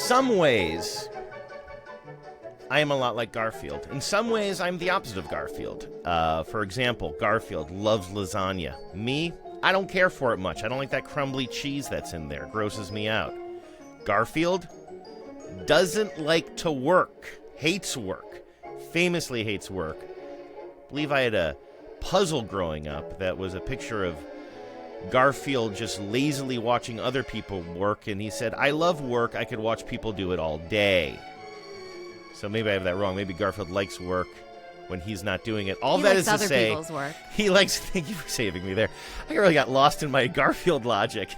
some ways, I am a lot like Garfield. In some ways, I'm the opposite of Garfield. For example, Garfield loves lasagna. Me, I don't care for it much. I don't like that crumbly cheese that's in there. It grosses me out. Garfield doesn't like to work. Hates work. Famously hates work. I believe I had a puzzle growing up that was a picture of Garfield just lazily watching other people work, and he said, I love work. I could watch people do it all day. So maybe I have that wrong. Maybe Garfield likes work when he's not doing it. All that is to say, people's work. He likes. Thank you for saving me there. I really got lost in my Garfield logic.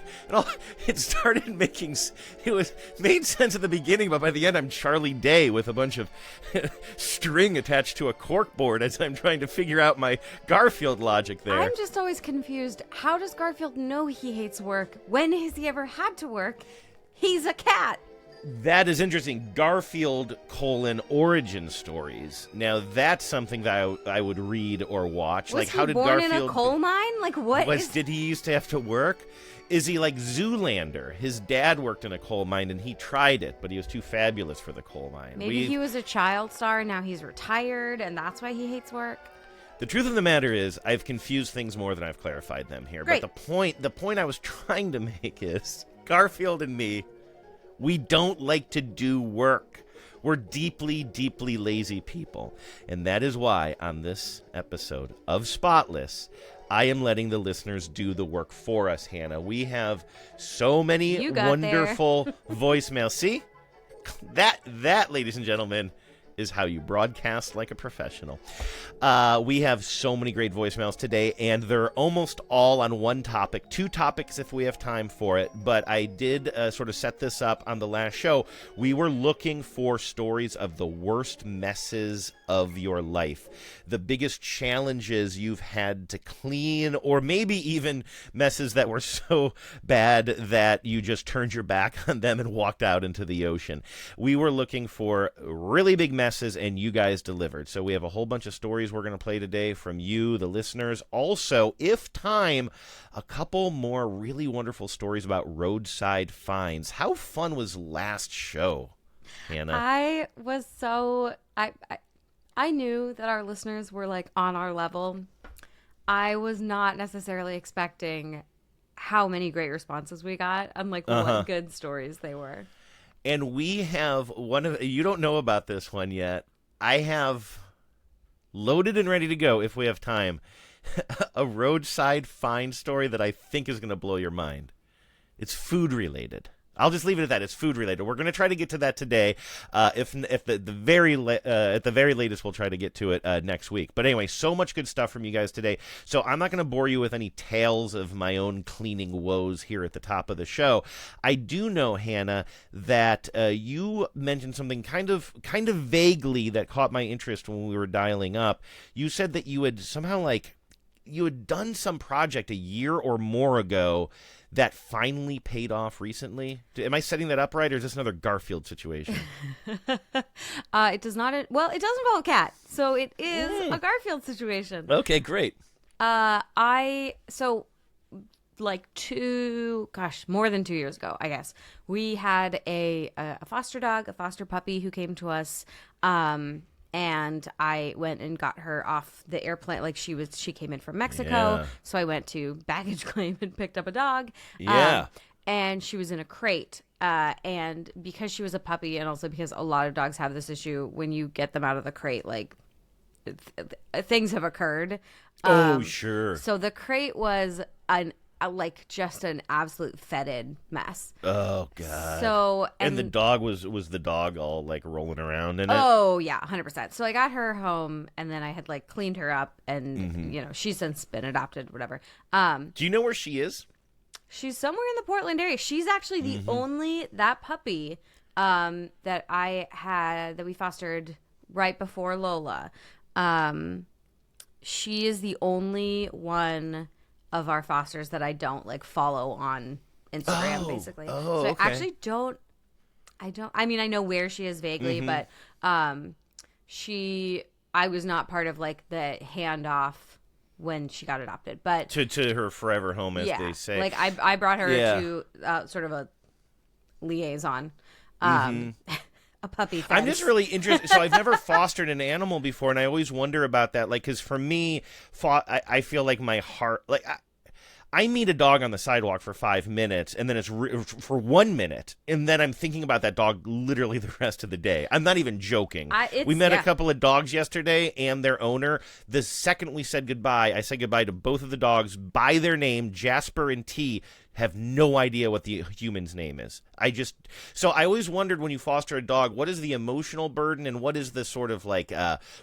It started making. It made sense at the beginning, but by the end, I'm Charlie Day with a bunch of string attached to a corkboard as I'm trying to figure out my Garfield logic there. I'm just always confused. How does Garfield know he hates work? When has he ever had to work? He's a cat. That is interesting. Garfield, origin stories. Now, that's something that I would read or watch. Was he born in a coal mine? Like, what did he used to have to work? Is he like Zoolander? His dad worked in a coal mine, and he tried it, but he was too fabulous for the coal mine. Maybe he was a child star, and now he's retired, and that's why he hates work? The truth of the matter is, I've confused things more than I've clarified them here. Great. But the point I was trying to make is, Garfield and me, we don't like to do work. We're deeply, deeply lazy people. And that is why, on this episode of Spotless, I am letting the listeners do the work for us, Hannah. We have so many wonderful voicemails. See? That, ladies and gentlemen, is how you broadcast like a professional. We have so many great voicemails today, and they're almost all on one topic. 2 topics if we have time for it, but I did sort of set this up on the last show. We were looking for stories of the worst messes of your life, the biggest challenges you've had to clean, or maybe even messes that were so bad that you just turned your back on them and walked out into the ocean. We were looking for really big messes, and you guys delivered. So we have a whole bunch of stories we're going to play today from you, the listeners. Also, if time, a couple more really wonderful stories about roadside finds. How fun was last show, Hannah? I knew that our listeners were like on our level. I was not necessarily expecting how many great responses we got and like what good stories they were. And we have you don't know about this one yet. I have loaded and ready to go if we have time. A roadside find story that I think is going to blow your mind. It's food related. I'll just leave it at that. It's food related. We're going to try to get to that today. If at the very latest, we'll try to get to it next week. But anyway, so much good stuff from you guys today. So I'm not going to bore you with any tales of my own cleaning woes here at the top of the show. I do know, Hannah, that you mentioned something kind of vaguely that caught my interest when we were dialing up. You said that you had somehow you had done some project a year or more ago that finally paid off recently. Am I setting that up right, or is this another Garfield situation? It does not. Well, it does involve a cat, so it is a Garfield situation. Okay, great. More than 2 years ago, I guess, we had a foster dog, a foster puppy who came to us. And I went and got her off the airplane. Like she came in from Mexico. Yeah. So I went to baggage claim and picked up a dog. Yeah. And she was in a crate. And because she was a puppy, and also because a lot of dogs have this issue, when you get them out of the crate, like things have occurred. Oh, sure. So the crate was just an absolute fetid mess. Oh God. So and the dog was the dog all like rolling around in it? Oh yeah, 100%. So I got her home, and then I had like cleaned her up, and she's since been adopted, whatever. Do you know where she is? She's somewhere in the Portland area. She's actually the only that puppy that I had that we fostered right before Lola. She is the only one of our fosters that I don't like follow on Instagram, basically. Oh, so okay. I actually don't. I mean, I know where she is vaguely, but I was not part of like the handoff when she got adopted, but to her forever home, as they say. Like I brought her to sort of a liaison. A puppy fence. I'm just really interested. So I've never fostered an animal before, and I always wonder about that. Like, because for me, I feel like my heart, like I meet a dog on the sidewalk for 5 minutes, and then it's for 1 minute, and then I'm thinking about that dog literally the rest of the day. I'm not even joking. We met a couple of dogs yesterday and their owner. The second we said goodbye, I said goodbye to both of the dogs by their name, Jasper and T. Have no idea what the human's name is. So I always wondered, when you foster a dog, what is the emotional burden, and what is the sort of like,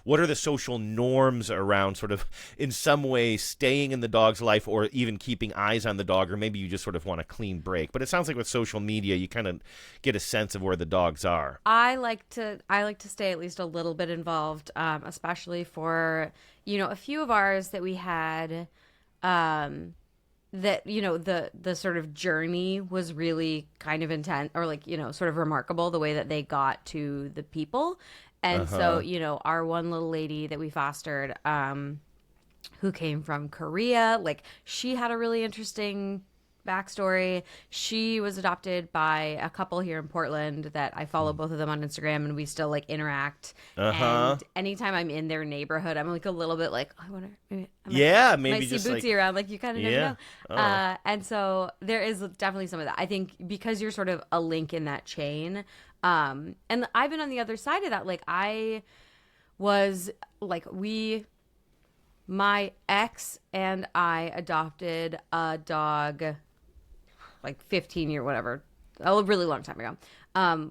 what are the social norms around sort of in some way staying in the dog's life, or even keeping eyes on the dog, or maybe you just sort of want a clean break. But it sounds like with social media, you kind of get a sense of where the dogs are. I like to stay at least a little bit involved, especially for, a few of ours that we had, that, the sort of journey was really kind of intense, or like, sort of remarkable, the way that they got to the people. And so, our one little lady that we fostered, who came from Korea, like, she had a really interesting backstory. She was adopted by a couple here in Portland that I follow both of them on Instagram, and we still like interact. And anytime I'm in their neighborhood, I'm like a little bit like, I wonder, maybe might just see Bootsy like, around. Like, you kind of never know. And so there is definitely some of that. I think because you're sort of a link in that chain. And I've been on the other side of that. Like, I was like, my ex and I adopted a dog like 15 year whatever, a really long time ago.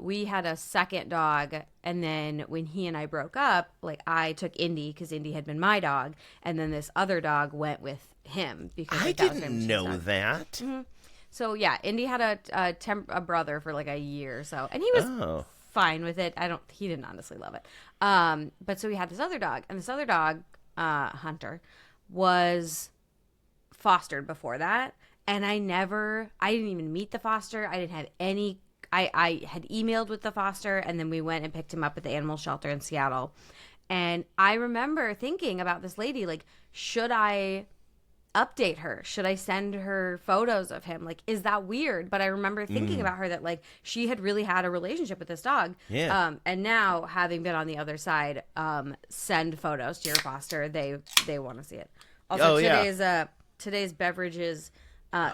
We had a second dog, and then when he and I broke up, like, I took Indy because Indy had been my dog, and then this other dog went with him because I didn't know that. Mm-hmm. So yeah, Indy had a brother for like a year or so, and he was fine with it. He didn't honestly love it. But so we had this other dog, and this other dog, Hunter, was fostered before that. And I didn't even meet the foster. I didn't have any, I had emailed with the foster, and then we went and picked him up at the animal shelter in Seattle. And I remember thinking about this lady, like, should I update her? Should I send her photos of him? Like, is that weird? But I remember thinking about her, that like she had really had a relationship with this dog. Yeah. And now, having been on the other side, send photos to your foster. They want to see it. Also, today's beverages,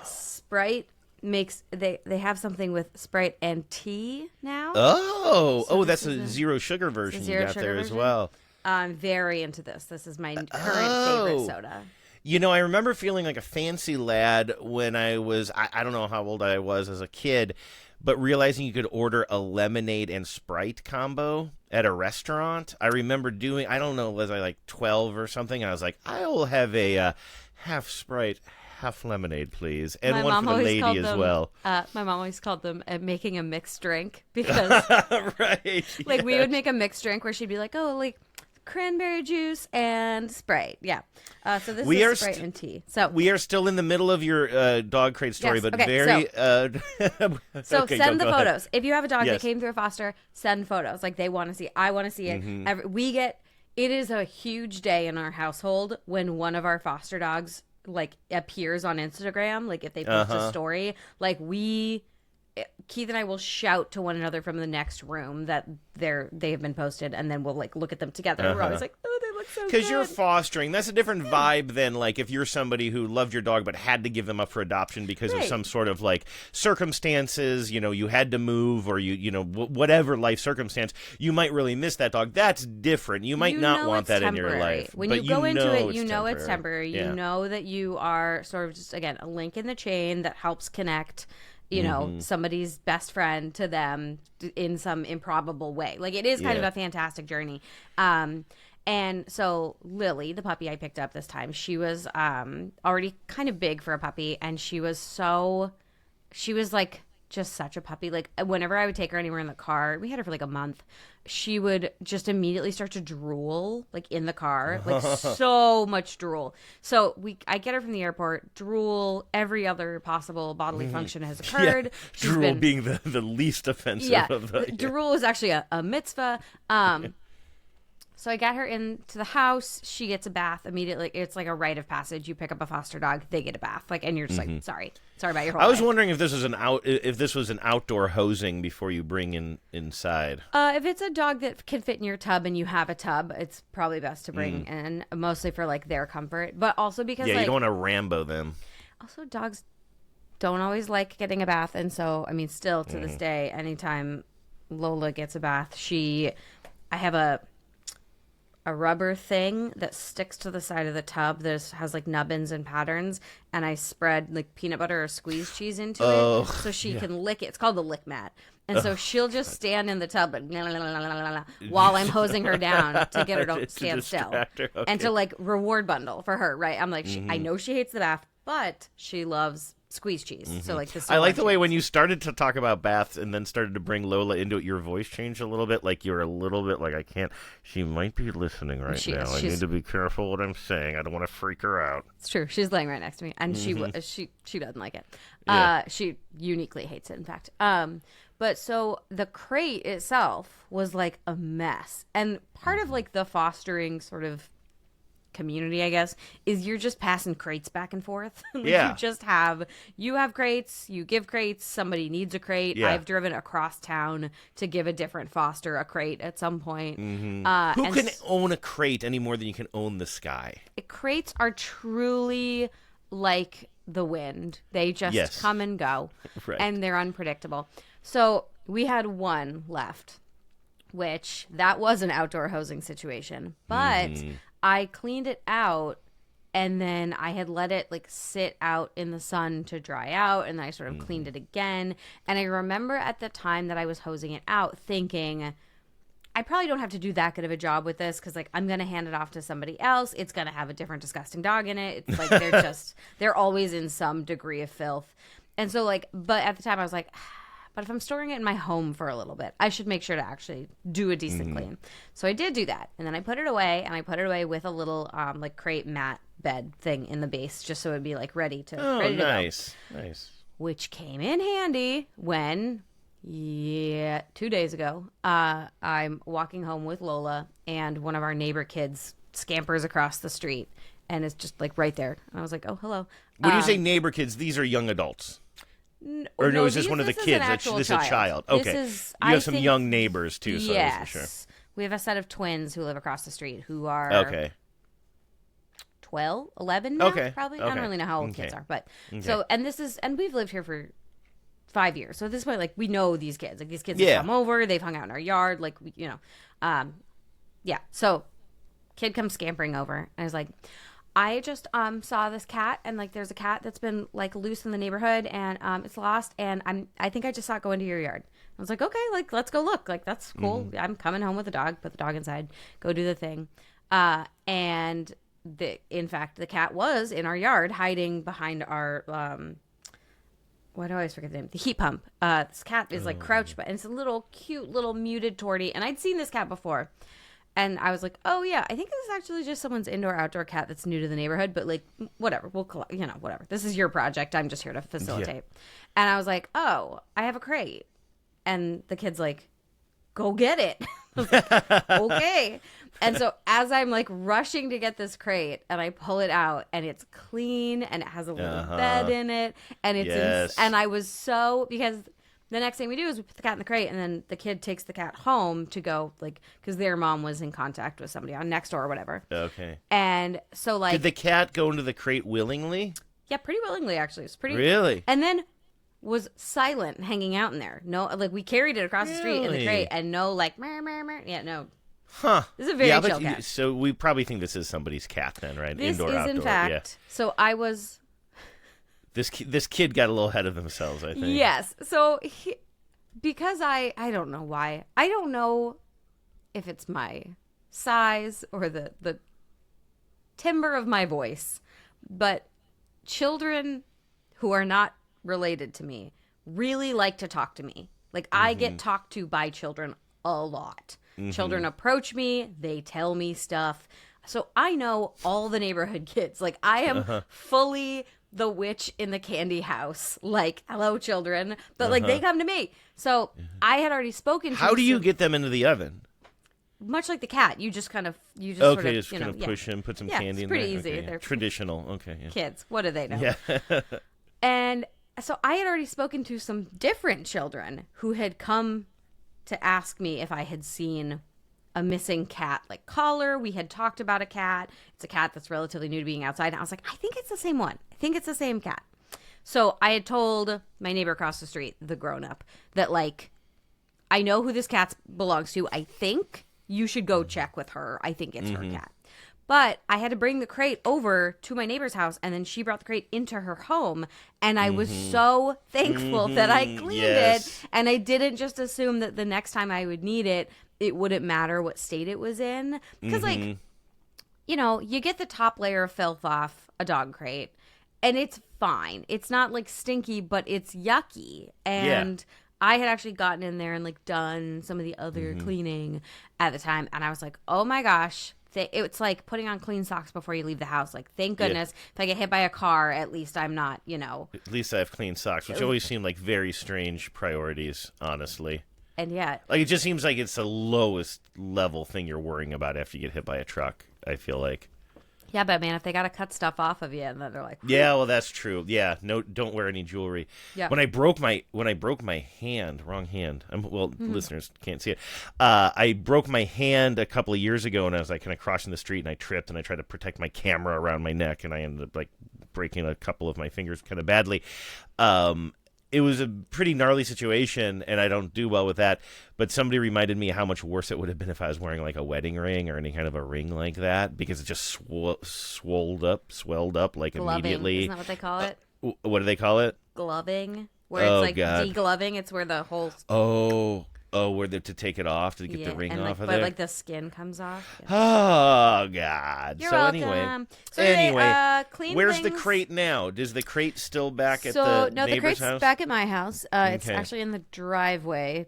Sprite makes they have something with Sprite and tea now. So that's a zero sugar version you got there as well. I'm very into this. This is my current favorite soda. I remember feeling like a fancy lad when I was, I don't know how old I was as a kid, but realizing you could order a lemonade and Sprite combo at a restaurant. I remember doing, I don't know, was I like 12 or something? I was like, I will have a half Sprite, half lemonade, please. And one for the lady as well. My mom always called them making a mixed drink, because right, like, we would make a mixed drink where she'd be like, oh, like cranberry juice and Sprite. Yeah. So this is Sprite and tea. So we are still in the middle of your dog crate story, but very. So send the photos. If you have a dog that came through a foster, send photos. Like, they want to see. I want to see it. It is a huge day in our household when one of our foster dogs like appears on Instagram. Like, if they post a story, like, Keith and I will shout to one another from the next room that they have been posted, and then we'll like look at them together. We're always like, oh, they look so good. Because you're fostering. That's a different vibe than like if you're somebody who loved your dog but had to give them up for adoption because of some sort of like circumstances. You had to move, or whatever life circumstance. You might really miss that dog. That's different. You might not want that temporary. In your life. When you go into it, it's temporary. Yeah. You know that you are sort of just, again, a link in the chain that helps connect somebody's best friend to them in some improbable way. Like, it is kind of a fantastic journey. And so Lily, the puppy I picked up this time, she was already kind of big for a puppy, and she was like just such a puppy. Like, whenever I would take her anywhere in the car, we had her for like a month, she would just immediately start to drool, like, in the car, like so much drool. So I get her from the airport, drool, every other possible bodily function has occurred. Yeah. Drool being the least offensive of the... Drool is actually a mitzvah. So I got her into the house. She gets a bath immediately. It's like a rite of passage. You pick up a foster dog, they get a bath. Like, and you're just like, sorry about your whole I was life. wondering if this was an outdoor hosing before you bring inside. If it's a dog that can fit in your tub and you have a tub, it's probably best to bring in, mostly for like their comfort, but also because Yeah, like, you don't want to Rambo them. also dogs don't always like getting a bath, and so I mean, still to this day, anytime Lola gets a bath, I have a rubber thing that sticks to the side of the tub that has like nubbins and patterns, and I spread like peanut butter or squeeze cheese into it so she can lick it. It's called the lick mat. And so she'll just stand in the tub and while I'm hosing her down to get her to stand still. Okay. And to like reward bundle for her, right? I'm like, I know she hates the bath, but she loves squeeze cheese. So like this. I like the way when you started to talk about baths and then started to bring Lola into it, your voice changed a little bit. Like you're a little bit like, I can't. She might be listening right now. I need to be careful what I'm saying. I don't want to freak her out. It's true. She's laying right next to me, and she doesn't like it. Yeah. She uniquely hates it, in fact. But so the crate itself was like a mess, and part of like the fostering sort of community, I guess, is you're just passing crates back and forth. Yeah. You have crates, you give crates, somebody needs a crate. Yeah. I've driven across town to give a different foster a crate at some point. Who can own a crate any more than you can own the sky? Crates are truly like the wind. They just come and go. Right. And they're unpredictable. So we had one left, which that was an outdoor hosing situation. But I cleaned it out, and then I had let it like sit out in the sun to dry out, and then I sort of cleaned it again. And I remember at the time that I was hosing it out thinking, I probably don't have to do that good of a job with this, because like I'm going to hand it off to somebody else. It's going to have a different disgusting dog in it. It's like they're always in some degree of filth. And so like, but at the time I was like, but if I'm storing it in my home for a little bit, I should make sure to actually do a decent clean. So I did do that. And then I put it away, and I put it away with a little like crate mat bed thing in the base, just so it'd be like ready to go. Nice. Which came in handy when 2 days ago, I'm walking home with Lola, and one of our neighbor kids scampers across the street, and it's just like right there. And I was like, oh, hello. When you say neighbor kids, these are young adults. Or no, is this one of the kids? This is a child. Okay. You have some young neighbors, too, so yes. I wasn't sure. We have a set of twins who live across the street who are 12, 11 now, probably. I don't really know how old kids are. But so, and we've lived here for 5 years. So at this point, like, we know these kids. Like, these kids have come over. They've hung out in our yard. Like, So kid comes scampering over, and I was like, I just saw this cat, and like there's a cat that's been like loose in the neighborhood, and it's lost, and I think I just saw it go into your yard. I was like, okay, like let's go look. Like that's cool. I'm coming home with the dog. Put the dog inside. Go do the thing. And in fact, the cat was in our yard, hiding behind our why do I always forget the name? The heat pump. This cat is like crouched, and it's a little cute little muted tortie, and I'd seen this cat before. And I was like, oh, yeah, I think this is actually just someone's indoor-outdoor cat that's new to the neighborhood. But, like, whatever. We'll collect, whatever. This is your project. I'm just here to facilitate. Yeah. And I was like, oh, I have a crate. And the kid's like, go get it. I was like, okay. And so as I'm, like, rushing to get this crate, and I pull it out, and it's clean, and it has a little bed in it. And it's and I was so, because the next thing we do is we put the cat in the crate, and then the kid takes the cat home to go, like, because their mom was in contact with somebody on Nextdoor or whatever. Okay. And so, like... Did the cat go into the crate willingly? Yeah, pretty willingly, actually. It was pretty... Really? And then was silent, hanging out in there. No, like, we carried it across the street in the crate, and no, like, mer, mer, mer. Yeah, no. Huh. This is a very chill cat. So we probably think this is somebody's cat then, right? This Indoor, is, outdoor. in fact... Yeah. So I was... This kid got a little ahead of themselves, I think. Yes. So... Because I don't know why. I don't know if it's my size or the timbre of my voice, but children who are not related to me really like to talk to me. Like, I get talked to by children a lot. Children approach me. They tell me stuff. So I know all the neighborhood kids. Like, I am fully the witch in the candy house. Like, hello, children. But, like, they come to me. So I had already spoken to How do you get them into the oven? much like the cat, you just okay, sort of, just kind of push him, put some Yeah, candy it's in pretty there. easy. Okay, yeah. They're Traditional. Okay, yeah. kids. What do they know? Yeah. And so I had already spoken to some different children who had come to ask me if I had seen a missing cat, like collar. We had talked about a cat. It's a cat that's relatively new to being outside. And I was like, I think it's the same one. I think it's the same cat. So I had told my neighbor across the street, the grown-up, that, like, I know who this cat belongs to. I think you should go check with her. I think it's her cat. But I had to bring the crate over to my neighbor's house, and then she brought the crate into her home. And I was so thankful that I cleaned it. And I didn't just assume that the next time I would need it, it wouldn't matter what state it was in. Because, like, you know, you get the top layer of filth off a dog crate, and it's fine. It's not, like, stinky, but it's yucky. And I had actually gotten in there and, like, done some of the other cleaning at the time. And I was like, oh, my gosh. It's like putting on clean socks before you leave the house. Like, thank goodness, if I get hit by a car, at least I'm not, you know. At least I have clean socks, which always seem like very strange priorities, honestly. And yet. Like, it just seems like it's the lowest level thing you're worrying about after you get hit by a truck, I feel like. Yeah, but man, if they got to cut stuff off of you, and then they're like, whew. Yeah, well, that's true. Yeah, no, don't wear any jewelry. Yeah. When I broke my hand, wrong hand. Listeners can't see it. I broke my hand a couple of years ago, and I was like kind of crossing the street, and I tripped, and I tried to protect my camera around my neck, and I ended up like breaking a couple of my fingers kind of badly. It was a pretty gnarly situation, and I don't do well with that. But somebody reminded me how much worse it would have been if I was wearing like a wedding ring or any kind of a ring like that, because it just swelled up like gloving. Immediately. Isn't that what they call it? What do they call it? Gloving, where it's like God. degloving. It's where the whole where to take it off to get the ring and off like, of but there. like the skin comes off. Yeah. Oh God! You're so welcome. Anyway, they, clean where's things. the crate now? Is the crate still back at So the no, the neighbor's crate's house? back at my house. It's Okay. actually in the driveway,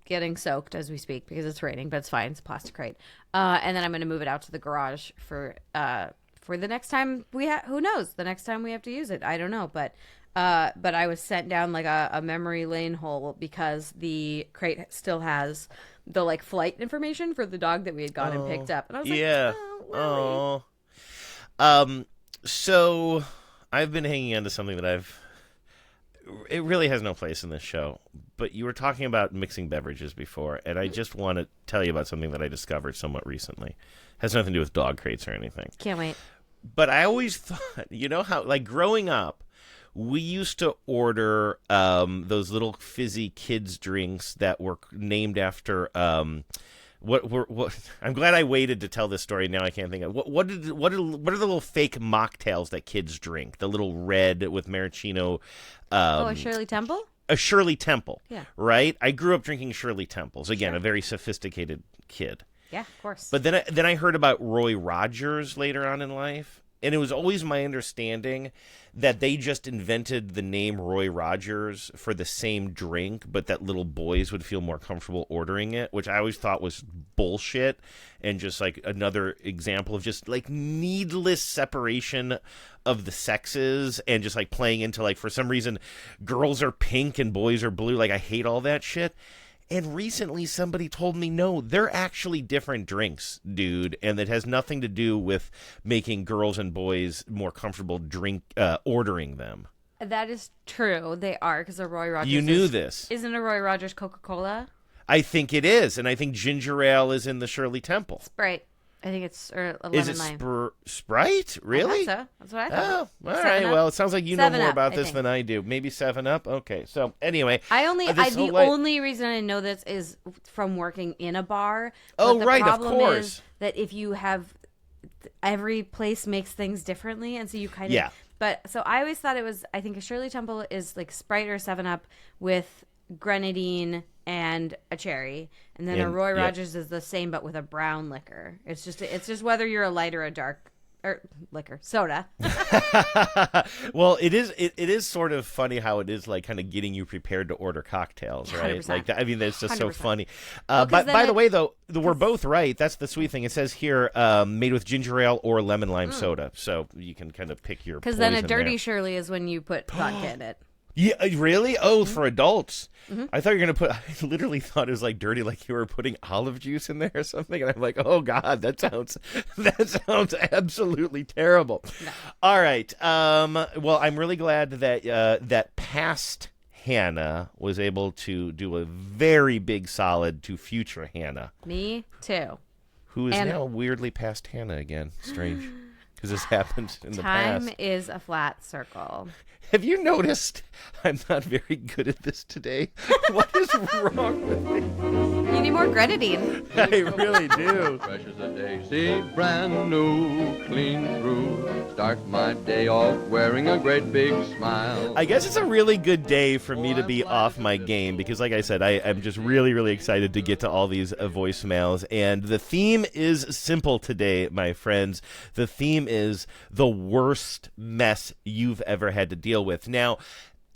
getting soaked as we speak because it's raining, but it's fine. It's a plastic crate. And then I'm going to move it out to the garage for the next time who knows? The next time we have to use it, I don't know. But I was sent down like a memory lane hole because the crate still has the like flight information for the dog that we had gone and picked up, and I was like, oh, really? So I've been hanging on to something that it really has no place in this show, but you were talking about mixing beverages before, and I just want to tell you about something that I discovered somewhat recently. Has nothing to do with dog crates or anything. Can't wait. But I always thought, you know how, like growing up, we used to order those little fizzy kids drinks that were named after what I'm glad I waited to tell this story. Now I can't think of what are the little fake mocktails that kids drink? The little red with maraschino. A Shirley Temple? A Shirley Temple. Yeah. Right? I grew up drinking Shirley Temples. Again, a very sophisticated kid. Yeah, of course. But then I heard about Roy Rogers later on in life. And it was always my understanding that they just invented the name Roy Rogers for the same drink, but that little boys would feel more comfortable ordering it, which I always thought was bullshit and just like another example of just like needless separation of the sexes and just like playing into like, for some reason, girls are pink and boys are blue. Like, I hate all that shit. And recently somebody told me, no, they're actually different drinks, dude. And it has nothing to do with making girls and boys more comfortable ordering them. That is true. They are, because a Roy Rogers. You knew this. Isn't a Roy Rogers Coca-Cola? I think it is. And I think ginger ale is in the Shirley Temple. Sprite. I think it's a lemon is it lime. Sprite? Really? I thought so. That's what I thought. Oh, all right. Well, it sounds like you know 7 more Up, about I this think. than I do. Maybe 7-Up? Okay. So, anyway. The only reason I know this is from working in a bar. Oh, but right, of problem course. is that if you have, every place makes things differently, and so you kind of. Yeah. But, so I always thought it was, I think a Shirley Temple is like Sprite or 7-Up with grenadine and a cherry, and then a Roy Rogers is the same but with a brown liquor. It's just whether you're a light or a dark liquor soda. Well, it is sort of funny how it is like kind of getting you prepared to order cocktails, right? 100%. Like that, I mean, that's just so 100%. funny. Well, but by the way, though, we're both right. That's the sweet thing. It says here made with ginger ale or lemon lime soda, so you can kind of pick your. Because then a poison dirty there. Shirley is when you put vodka in it. Yeah, really? Oh, Mm-hmm. for adults. Mm-hmm. I thought you were going to put, I literally thought it was like dirty, like you were putting olive juice in there or something. And I'm like, oh God, that sounds absolutely terrible. No. All right. Well, I'm really glad that, that past Hannah was able to do a very big solid to future Hannah, Me too. who is And now weirdly past Hannah again. Strange. Because this happened in the time past. is a flat circle. Have you noticed I'm not very good at this today? What is wrong with me? You need more grenadine. I really do. Fresh as a daisy, brand new, clean through. Start my day off wearing a great big smile. I guess it's a really good day for me to be off my game because, like I said, I'm just really, really excited to get to all these voicemails. And the theme is simple today, my friends. The theme is the worst mess you've ever had to deal with. Now,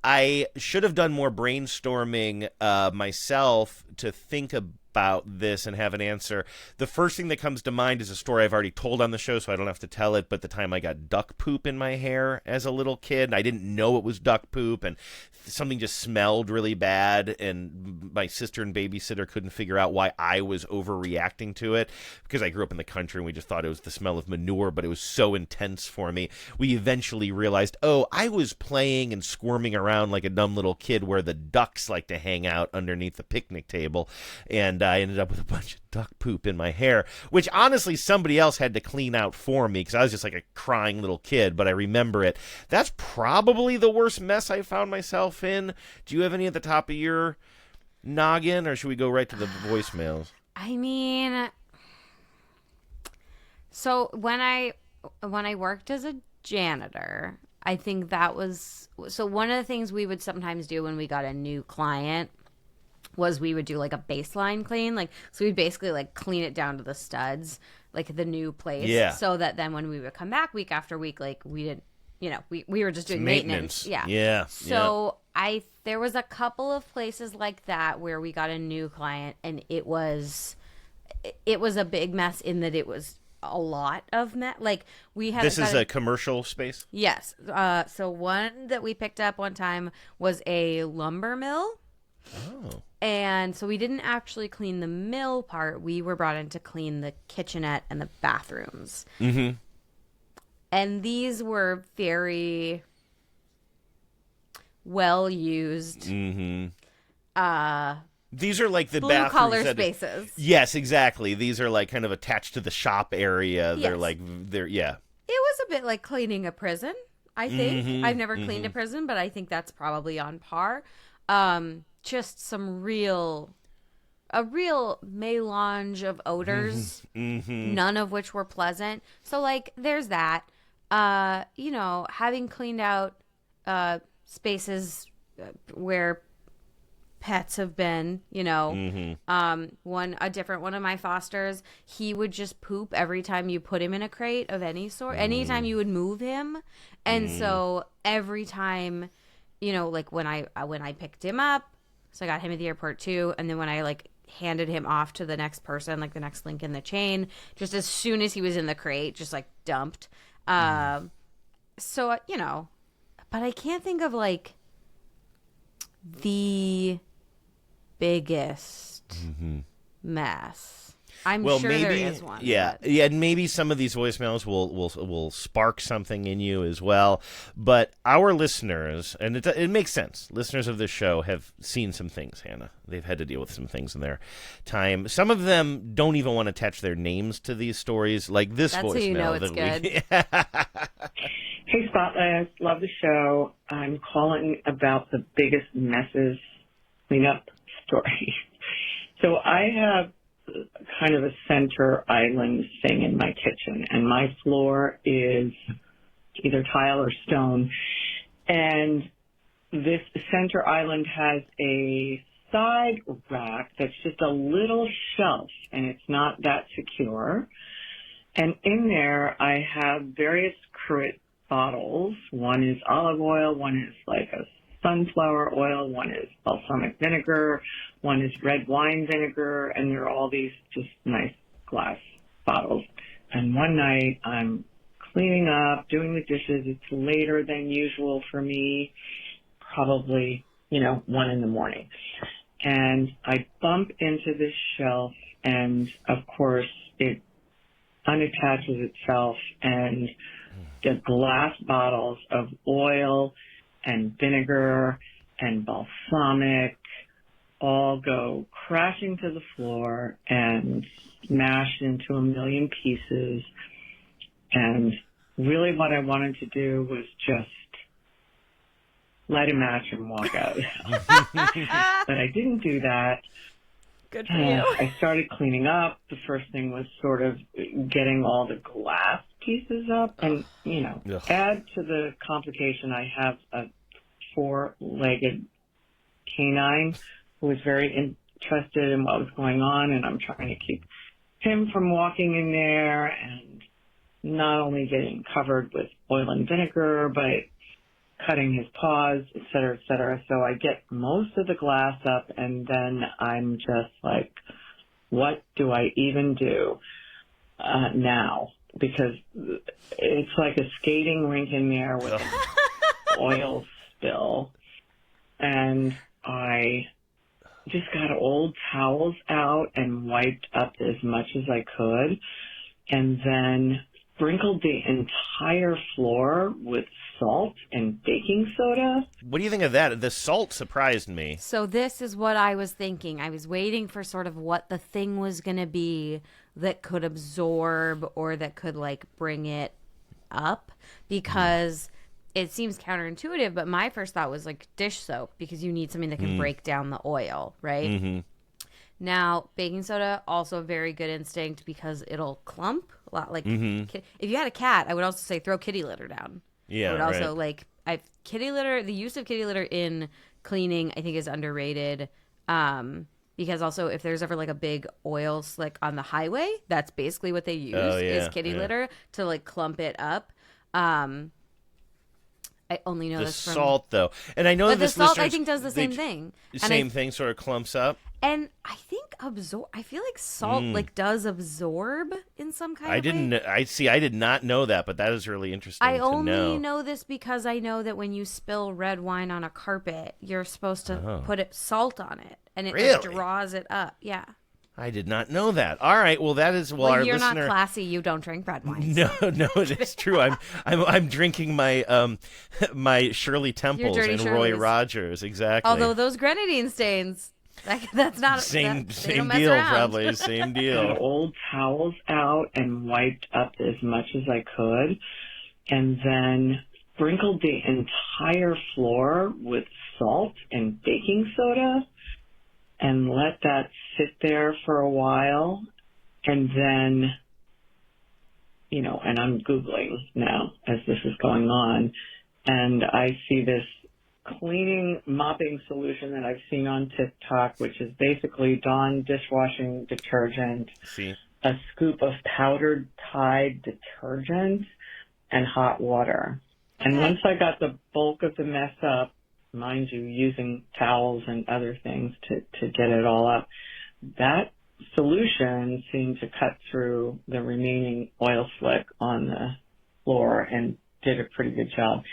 I should have done more brainstorming myself to think about this and have an answer. The first thing that comes to mind is a story I've already told on the show, so I don't have to tell it, but the time I got duck poop in my hair as a little kid, and I didn't know it was duck poop, and something just smelled really bad, and my sister and babysitter couldn't figure out why I was overreacting to it, because I grew up in the country, and we just thought it was the smell of manure, but it was so intense for me. We eventually realized, oh, I was playing and squirming around like a dumb little kid where the ducks like to hang out underneath the picnic table, and I ended up with a bunch of duck poop in my hair, which honestly somebody else had to clean out for me because I was just like a crying little kid, but I remember it. That's probably the worst mess I found myself in. Do you have any at the top of your noggin, or should we go right to the voicemails? I mean, so when I worked as a janitor, I think that was so one of the things we would sometimes do when we got a new client was we would do like a baseline clean, like so we'd basically like clean it down to the studs, like the new place, so that then when we would come back week after week, like we didn't, we were just doing maintenance. Yeah. So there was a couple of places like that where we got a new client, and it was a big mess in that it was a lot of like we had. This is a commercial space. Yes. So one that we picked up one time was a lumber mill. Oh. And so we didn't actually clean the mill part. We were brought in to clean the kitchenette and the bathrooms. Mm-hmm. And these were very well used. Mm-hmm. These are like the blue bathrooms collar that spaces. Yes, exactly. These are like kind of attached to the shop area. Yes. They're yeah. It was a bit like cleaning a prison, I think. Mm-hmm. I've never cleaned a prison, but I think that's probably on par. Just a real melange of odors, none of which were pleasant. So like there's that. Having cleaned out spaces where pets have been, a different one of my fosters, he would just poop every time you put him in a crate of any sort, anytime you would move him. And so every time, like when I picked him up, so I got him at the airport too, and then when I like handed him off to the next person, like the next link in the chain, just as soon as he was in the crate, just like dumped. So, but I can't think of like the biggest mess. I'm sure maybe, there is one. Yeah, but... yeah, and maybe some of these voicemails will spark something in you as well. But our listeners, and it makes sense, listeners of this show have seen some things, Hannah. They've had to deal with some things in their time. Some of them don't even want to attach their names to these stories, like this That's voicemail. That's how you know it's good. Hey, Spotlight. Love the show. I'm calling about the biggest messes cleanup story. So I have kind of a center island thing in my kitchen, and my floor is either tile or stone. And this center island has a side rack that's just a little shelf, and it's not that secure. And in there, I have various crit bottles. One is olive oil, one is like a sunflower oil, one is balsamic vinegar, one is red wine vinegar, and they're all these just nice glass bottles. And one night I'm cleaning up, doing the dishes. It's later than usual for me. probably, 1 in the morning. And I bump into this shelf, and of course it unattaches itself, and the glass bottles of oil and vinegar and balsamic all go crashing to the floor and smash into a million pieces. And really what I wanted to do was just light a match and walk out. But I didn't do that. Good for you. I started cleaning up. The first thing was sort of getting all the glass pieces up. And, add to the complication, I have a 4-legged canine who was very interested in what was going on, and I'm trying to keep him from walking in there and not only getting covered with oil and vinegar, but cutting his paws, et cetera, et cetera. So I get most of the glass up, and then I'm just like, what do I even do now? Because it's like a skating rink in there with an oil spill. And I just got old towels out and wiped up as much as I could, and then sprinkled the entire floor with salt and baking soda. What do you think of that? The salt surprised me. So this is what I was thinking. I was waiting for sort of what the thing was going to be that could absorb or that could like bring it up, because it seems counterintuitive, but my first thought was like dish soap, because you need something that can break down the oil, right? Mm-hmm. Now, baking soda, also a very good instinct because it'll clump a lot. Like if you had a cat, I would also say throw kitty litter down. Yeah, I would also kitty litter. The use of kitty litter in cleaning, I think, is underrated. Because also, if there's ever like a big oil slick on the highway, that's basically what they use is kitty litter to like clump it up. I only know the this from salt, though, and I know but the this salt I think does the same thing. Same thing, sort of clumps up. And I think I feel like salt like does absorb in some kind of way. I did not know that, but that is really interesting. I to only know this because I know that when you spill red wine on a carpet, you're supposed to put salt on it, and it like, draws it up. Yeah. I did not know that. All right, well that is our you're listener. not classy. You don't drink red wine. No, it's true. I'm drinking my my Shirley Temples and Shirley's. Roy Rogers, exactly. Although those grenadine stains, that's not same same deal, probably same deal. Got old towels out and wiped up as much as I could, and then sprinkled the entire floor with salt and baking soda, and let that sit there for a while. And then, and I'm Googling now as this is going on, and I see this cleaning mopping solution that I've seen on TikTok, which is basically Dawn dishwashing detergent, a scoop of powdered Tide detergent, and hot water. And once I got the bulk of the mess up, mind you, using towels and other things to get it all up, that solution seemed to cut through the remaining oil slick on the floor and did a pretty good job.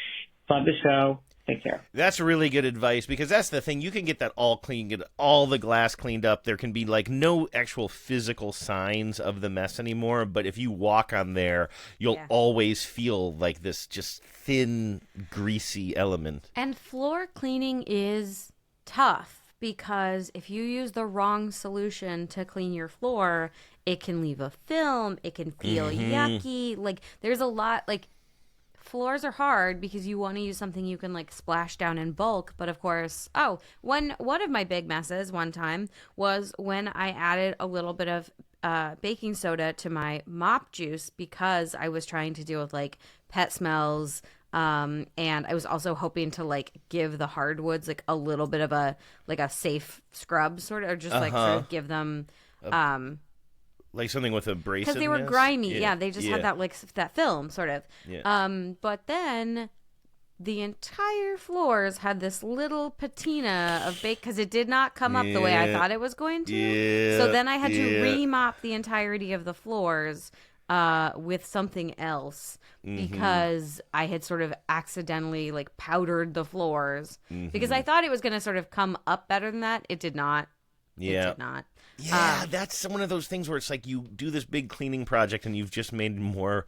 Love the show. Take care. That's really good advice, because that's the thing. You can get that all clean, get all the glass cleaned up. There can be like no actual physical signs of the mess anymore. But if you walk on there, you'll always feel like this just thin, greasy element. And floor cleaning is tough, because if you use the wrong solution to clean your floor, it can leave a film. It can feel yucky. Like there's a lot like. Floors are hard because you want to use something you can like splash down in bulk. But of course, one of my big messes one time was when I added a little bit of baking soda to my mop juice, because I was trying to deal with like pet smells. And I was also hoping to like give the hardwoods like a little bit of a safe scrub sort of, or just like sort of give them like something with abrasiveness? Because they were grimy. Yeah, they just had that that film sort of. Yeah. But then the entire floors had this little patina of bake, because it did not come up the way I thought it was going to. Yeah. So then I had to re-mop the entirety of the floors. with something else because I had sort of accidentally like powdered the floors because I thought it was going to sort of come up better than that. It did not. Yeah. It did not. Yeah, that's one of those things where it's like you do this big cleaning project and you've just made more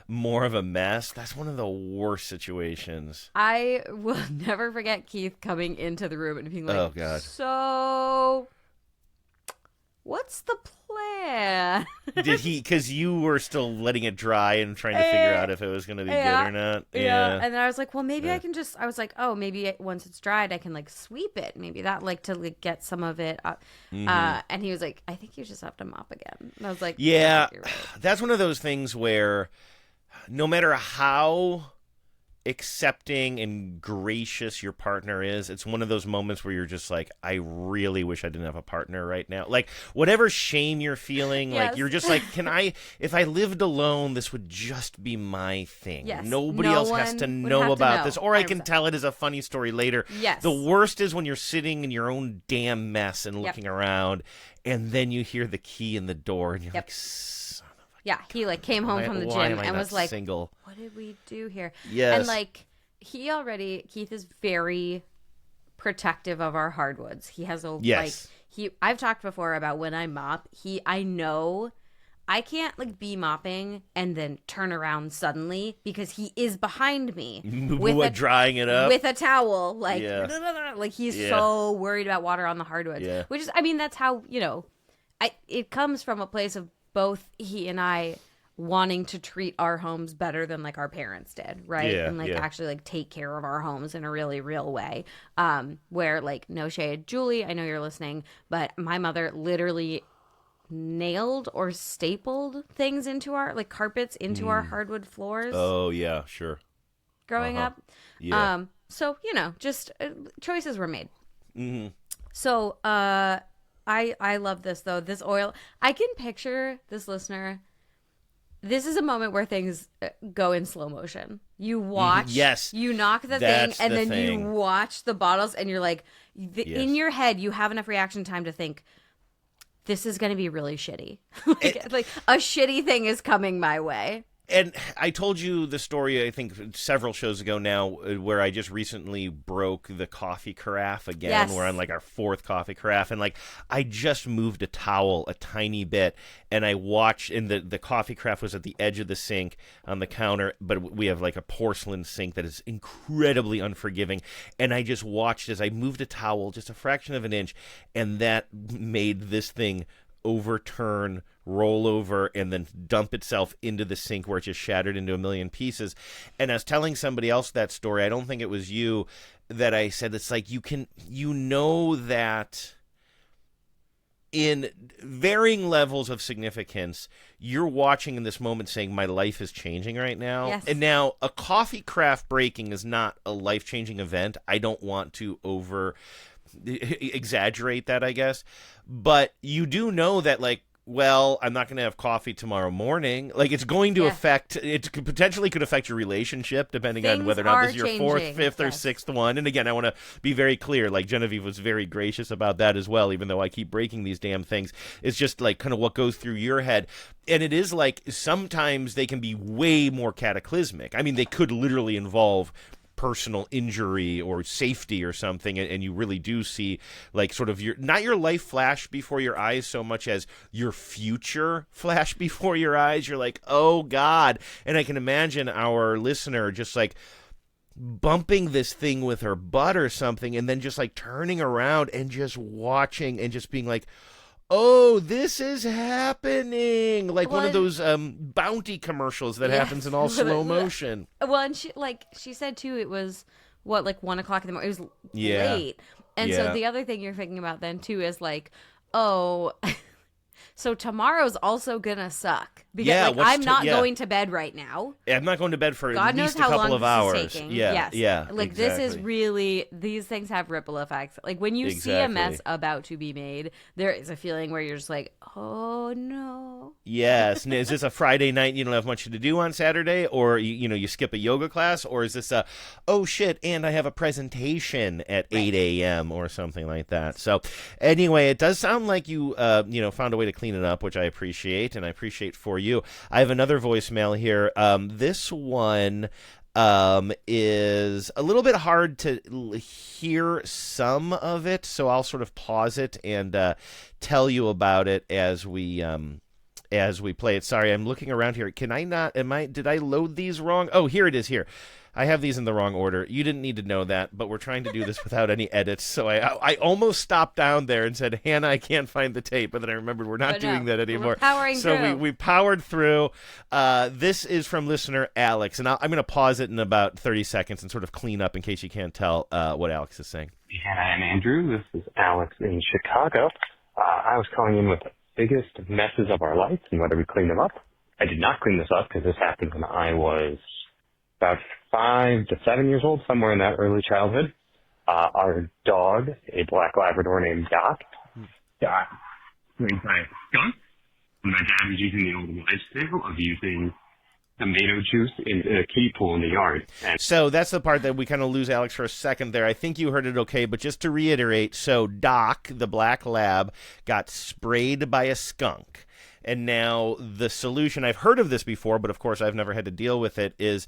of a mess. That's one of the worst situations. I will never forget Keith coming into the room and being like, "Oh God, so what's the plan?" did he? Because you were still letting it dry and trying to figure out if it was going to be good or not. Yeah, and then I was like, well, maybe I can just. I was like, oh, maybe once it's dried, I can like sweep it. Maybe that like to like get some of it up. And he was like, I think you just have to mop again. And I was like, yeah, I think you're right. That's one of those things where no matter how accepting and gracious your partner is, it's one of those moments where you're just like, I really wish I didn't have a partner right now. Like whatever shame you're feeling, like you're just like, if I lived alone, this would just be my thing. Yes. Nobody No else one has to would know have to about know. this, or I can 100%. tell it as a funny story later. Yes. The worst is when you're sitting in your own damn mess and looking around, and then you hear the key in the door, and you're like, Yeah, he like came home from the why gym am I and not was like, single? what did we do here? Yes. And like Keith is very protective of our hardwoods. He has a Yes. I've talked before about when I mop, I know I can't like be mopping and then turn around suddenly because he is behind me Drying it up with a towel, like like he's so worried about water on the hardwoods. Yeah. Which is, I mean, that's how, it comes from a place of both he and I wanting to treat our homes better than like our parents did, right? Yeah, and like yeah. actually like take care of our homes in a really real way. Where like, no shade, Julie, I know you're listening, but my mother literally nailed or stapled things into our like carpets into our hardwood floors Oh yeah, sure. growing up. Yeah. So just choices were made. Mm-hmm. So I love this though. This oil, I can picture this listener. This is a moment where things go in slow motion. You watch, Yes. you knock the That's thing, and the then thing. you watch the bottles, and you're like, in your head, you have enough reaction time to think, this is going to be really shitty. like a shitty thing is coming my way. And I told you the story, I think, several shows ago now, where I just recently broke the coffee carafe again. Yes. We're on like our fourth coffee carafe. And like, I just moved a towel a tiny bit, and I watched, and the coffee carafe was at the edge of the sink on the counter, but we have like a porcelain sink that is incredibly unforgiving. And I just watched as I moved a towel just a fraction of an inch, and that made this thing overturn, roll over, and then dump itself into the sink where it just shattered into a million pieces. And I was telling somebody else that story, I don't think it was you, that I said it's like you know that in varying levels of significance, you're watching in this moment saying, my life is changing right now. Yes. And now a coffee craft breaking is not a life-changing event. I don't want to exaggerate that, I guess, but you do know that, like, well, I'm not going to have coffee tomorrow morning. Like, it's going to affect, potentially could affect your relationship, depending on whether or not this is your fourth, fifth, or sixth one. And again, I want to be very clear, like, Genevieve was very gracious about that as well, even though I keep breaking these damn things. It's just, like, kind of what goes through your head. And it is, like, sometimes they can be way more cataclysmic. I mean, they could literally involve personal injury or safety or something, and you really do see like sort of not your life flash before your eyes so much as your future flash before your eyes. You're like, oh God. And I can imagine our listener just like bumping this thing with her butt or something, and then just like turning around and just watching and just being like, oh, this is happening. Like one of those bounty commercials that happens in all slow motion. Well, and she said too, it was like 1 o'clock in the morning. It was late. And so the other thing you're thinking about then too is like, oh, so tomorrow's also gonna suck because I'm not going to bed right now. I'm not going to bed for God at least knows a how couple long of this hours. is taking. Yeah, yeah. Like this is really, these things have ripple effects. Like when you see a mess about to be made, there is a feeling where you're just like, oh no. Yes. And is this a Friday night, you don't have much to do on Saturday, or you skip a yoga class, or is this oh shit, and I have a presentation at 8 a.m. or something like that. So anyway, it does sound like you found a way to clean it up, which I appreciate, and I appreciate for you. you. I have another voicemail here. This one is a little bit hard to hear some of it, so I'll sort of pause it and tell you about it as we play it. Sorry, I'm looking around here. Can I not? Did I load these wrong? Oh, here it is. Here. I have these in the wrong order. You didn't need to know that, but we're trying to do this without any edits. So I almost stopped down there and said, Hannah, I can't find the tape. But then I remembered we're not doing that anymore. We're powering so through. we powered through. This is from listener Alex. And I'm going to pause it in about 30 seconds and sort of clean up in case you can't tell what Alex is saying. Hannah and Andrew, this is Alex in Chicago. I was calling in with the biggest messes of our life and whether we clean them up. I did not clean this up because this happened when I was about 5 to 7 years old, somewhere in that early childhood. Our dog, a black Labrador named Doc, got raised by a skunk. And my dad was using the old lifestyle of using tomato juice in a kiddie pool in the yard. So that's the part that we kind of lose Alex for a second there. I think you heard it okay, but just to reiterate, so Doc, the black lab, got sprayed by a skunk. And now the solution, I've heard of this before, but of course I've never had to deal with it, is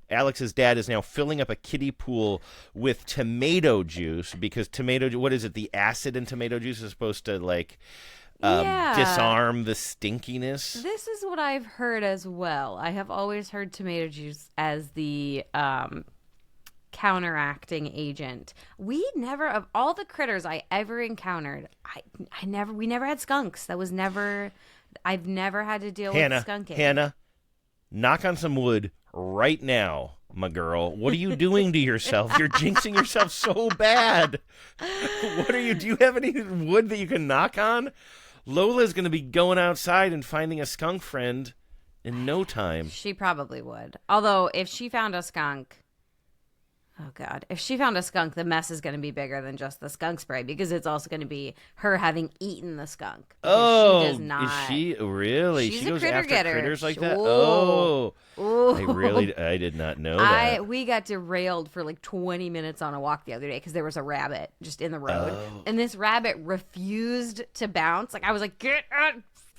Alex's dad is now filling up a kiddie pool with tomato juice because what is it? The acid in tomato juice is supposed to disarm the stinkiness. This is what I've heard as well. I have always heard tomato juice as the counteracting agent. We never, of all the critters I ever encountered, we never had skunks. I've never had to deal with skunking. Hannah, knock on some wood right now, my girl. What are you doing to yourself? You're jinxing yourself so bad. Do you have any wood that you can knock on? Lola's going to be going outside and finding a skunk friend in no time. She probably would. Although, if she found a skunk, oh God, if she found a skunk, the mess is going to be bigger than just the skunk spray because it's also going to be her having eaten the skunk. Oh, she does not. Is she really? She's she a goes critter after getter. critters like that? Ooh. I did not know that. We got derailed for like 20 minutes on a walk the other day because there was a rabbit just in the road. Oh. And this rabbit refused to bounce. Like, I was like, get out,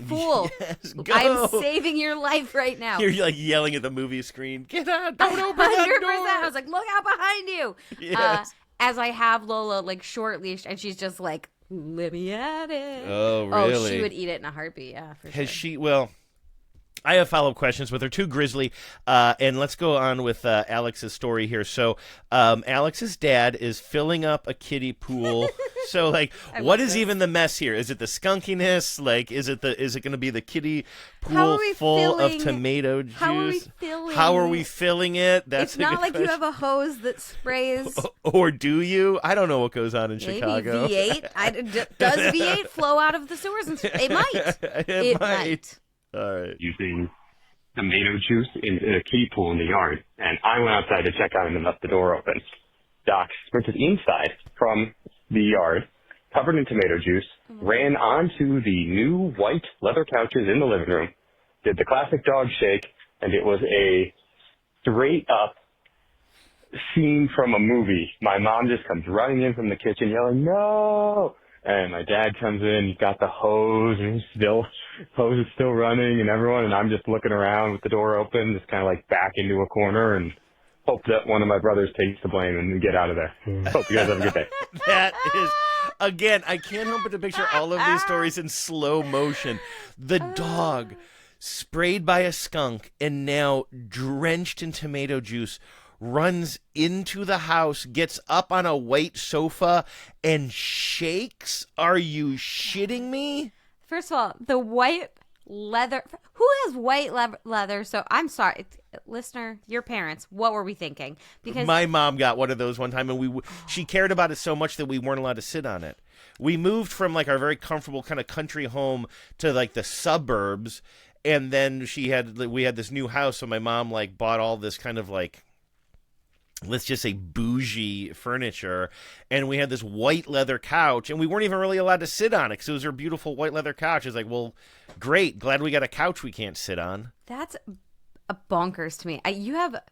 fool. Yes, go. I'm saving your life right now. You're like yelling at the movie screen. Get out. Don't open 100%. that door. I was like, look out behind you. Yes. As I have Lola like short leash and she's just like, let me at it. Oh, really? Oh, she would eat it in a heartbeat. Yeah, for sure. Has she? Well, I have follow-up questions, but they're too grisly. And let's go on with Alex's story here. So Alex's dad is filling up a kiddie pool. So, like, what is even the mess here? Is it the skunkiness? Like, is it going to be the kiddie pool full of tomato juice? How are we filling it? It's not like you have a hose that sprays. Or do you? I don't know what goes on in Chicago. Maybe V8. Does V8 flow out of the sewers? It might. It might. All right. Using tomato juice in a kiddie pool in the yard. And I went outside to check out and left the door open. Doc sprinted inside from the yard, covered in tomato juice, ran onto the new white leather couches in the living room, did the classic dog shake, and it was a straight up scene from a movie. My mom just comes running in from the kitchen yelling, no! And my dad comes in, he's got the hose, and hose is still running and everyone, and I'm just looking around with the door open, just kind of like back into a corner and hope that one of my brothers takes the blame and we get out of there. Hope you guys have a good day. That is, again, I can't help but to picture all of these stories in slow motion. The dog sprayed by a skunk and now drenched in tomato juice runs into the house, gets up on a white sofa, and shakes? Are you shitting me? First of all, the white leather. Who has white leather? So I'm sorry, listener, your parents. What were we thinking? Because my mom got one of those one time, and she cared about it so much that we weren't allowed to sit on it. We moved from like our very comfortable kind of country home to like the suburbs, and then we had this new house, so my mom like bought all this kind of like, let's just say bougie furniture, and we had this white leather couch, and we weren't even really allowed to sit on it because it was her beautiful white leather couch. It's like, well, great, glad we got a couch we can't sit on. That's a bonkers to me.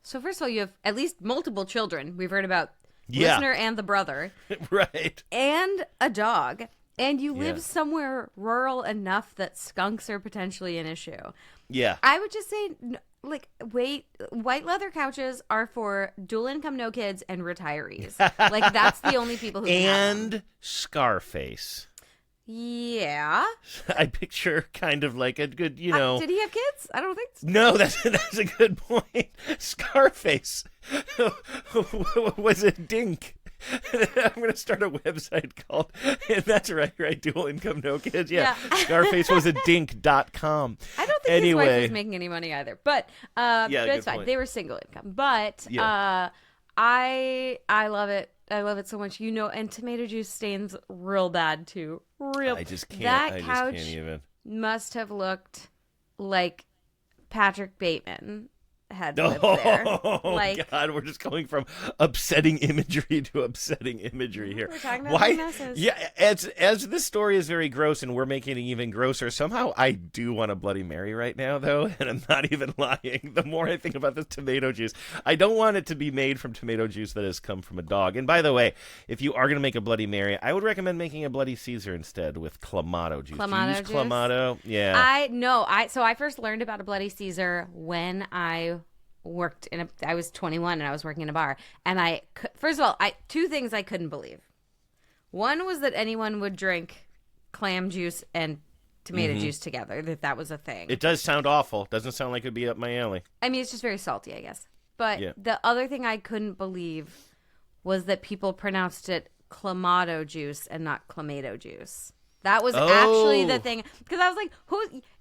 So first of all, you have at least multiple children. We've heard about listener and the brother, Right, and a dog. and you live Yeah. somewhere rural enough that skunks are potentially an issue. Yeah. I would just say, like, white leather couches are for dual income, no kids, and retirees. Like, that's the only people who can have them. And Scarface. Yeah. I picture kind of like a good, you know. Did he have kids? I don't think so. No, that's a good point. Scarface was a dink. I'm going to start a website called, and that's right, dual income, no kids. Yeah. Scarface was a dink.com. I don't think his wife was making any money either. But that's fine. Point. They were single income. But I love it. I love it so much. You know, and tomato juice stains real bad too. Real. I just can't. That couch can't even. must have looked like Patrick Bateman had lived there. Like, God, we're just going from upsetting imagery to upsetting imagery here. We're talking about the messes. Yeah, as this story is very gross and we're making it even grosser, somehow I do want a Bloody Mary right now, though, and I'm not even lying. The more I think about this tomato juice, I don't want it to be made from tomato juice that has come from a dog. And by the way, if you are going to make a Bloody Mary, I would recommend making a Bloody Caesar instead with Clamato juice. Clamato do you use juice? Clamato? Yeah. So I first learned about a Bloody Caesar when I worked I was 21 and I was working in a bar, and first of all, two things I couldn't believe. One was that anyone would drink clam juice and tomato juice together, that was a thing. It does sound awful. Doesn't sound like it'd be up my alley. I mean, it's just very salty, I guess. But the other thing I couldn't believe was that people pronounced it clamato juice and not clamato juice. That was actually the thing, because I was like,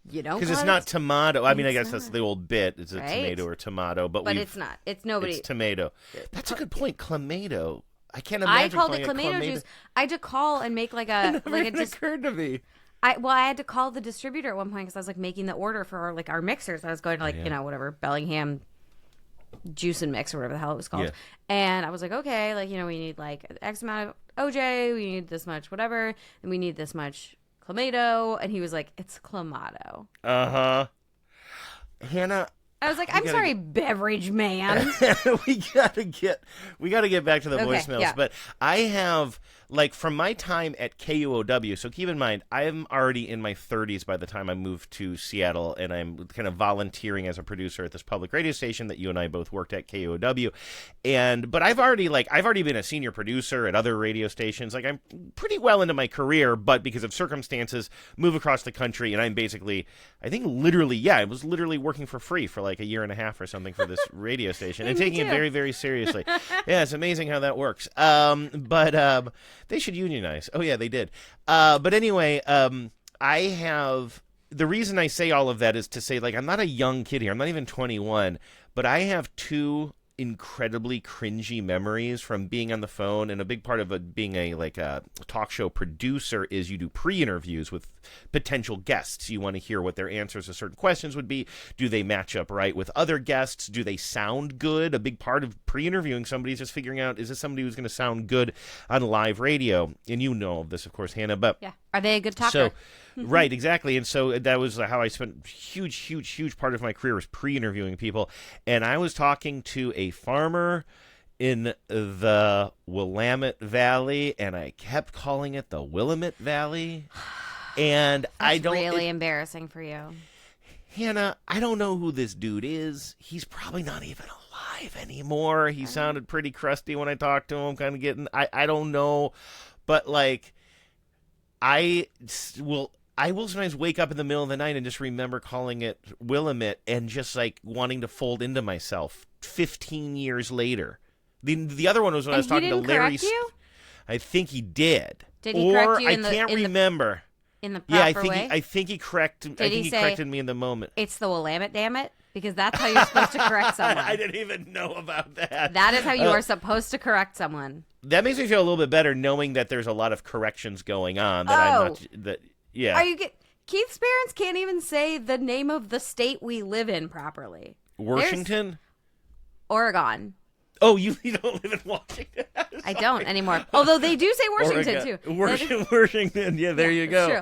because it's not tomato. I mean, I guess that's the old bit. It's a tomato or tomato, but it's not. It's nobody. It's tomato. That's a good point. Clamato. I can't imagine. I called it clamato juice. I had to call and make like a. It never even occurred to me. I had to call the distributor at one point because I was like making the order for our mixers. I was going to whatever Bellingham juice and mix or whatever the hell it was called. And I was like, okay, we need like X amount of OJ, we need this much whatever, and we need this much clamato. And he was like, it's clamato. Hannah, I was like, I'm sorry, beverage man. we gotta get back to the voicemails. But I have, from my time at KUOW, so keep in mind, I'm already in my 30s by the time I moved to Seattle, and I'm kind of volunteering as a producer at this public radio station that you and I both worked at, KUOW. But I've already been a senior producer at other radio stations. I'm pretty well into my career, but because of circumstances, move across the country, and I'm basically, I was literally working for free for a year and a half or something for this radio station and taking it very, very seriously. Yeah, it's amazing how that works. But they should unionize. Oh yeah, they did. But anyway, I have, the reason I say all of that is to say, I'm not a young kid here. I'm not even 21, but I have two incredibly cringy memories from being on the phone. And a big part of being a talk show producer is you do pre-interviews with potential guests. You want to hear what their answers to certain questions would be. Do they match up right with other guests? Do they sound good? A big part of pre-interviewing somebody is just figuring out, is this somebody who's going to sound good on live radio? And you know of this, of course, Hannah, but are they a good talker? So, right, exactly. And so that was how I spent huge part of my career, was pre-interviewing people. And I was talking to a farmer in the Willamette Valley, and I kept calling it the Willamette Valley. And That's really embarrassing for you. Hannah, I don't know who this dude is. He's probably not even alive anymore. He sounded pretty crusty when I talked to him, kind of getting, I don't know. But I will sometimes wake up in the middle of the night and just remember calling it Willamette and just wanting to fold into myself 15 years later. The other one was when I was talking to Larry. You? I think he did. Did he correct you? I can't remember. In the proper way? I think he corrected. He corrected me in the moment. It's the Willamette, damn it, because that's how you're supposed to correct someone. I didn't even know about that. That is how you are supposed to correct someone. That makes me feel a little bit better knowing that there's a lot of corrections going on. I'm not. Are you Keith's parents can't even say the name of the state we live in properly. Washington? Oregon. Oh, you don't live in Washington? I don't anymore. Although they do say Washington, too. Washington. Yeah, there you go. True.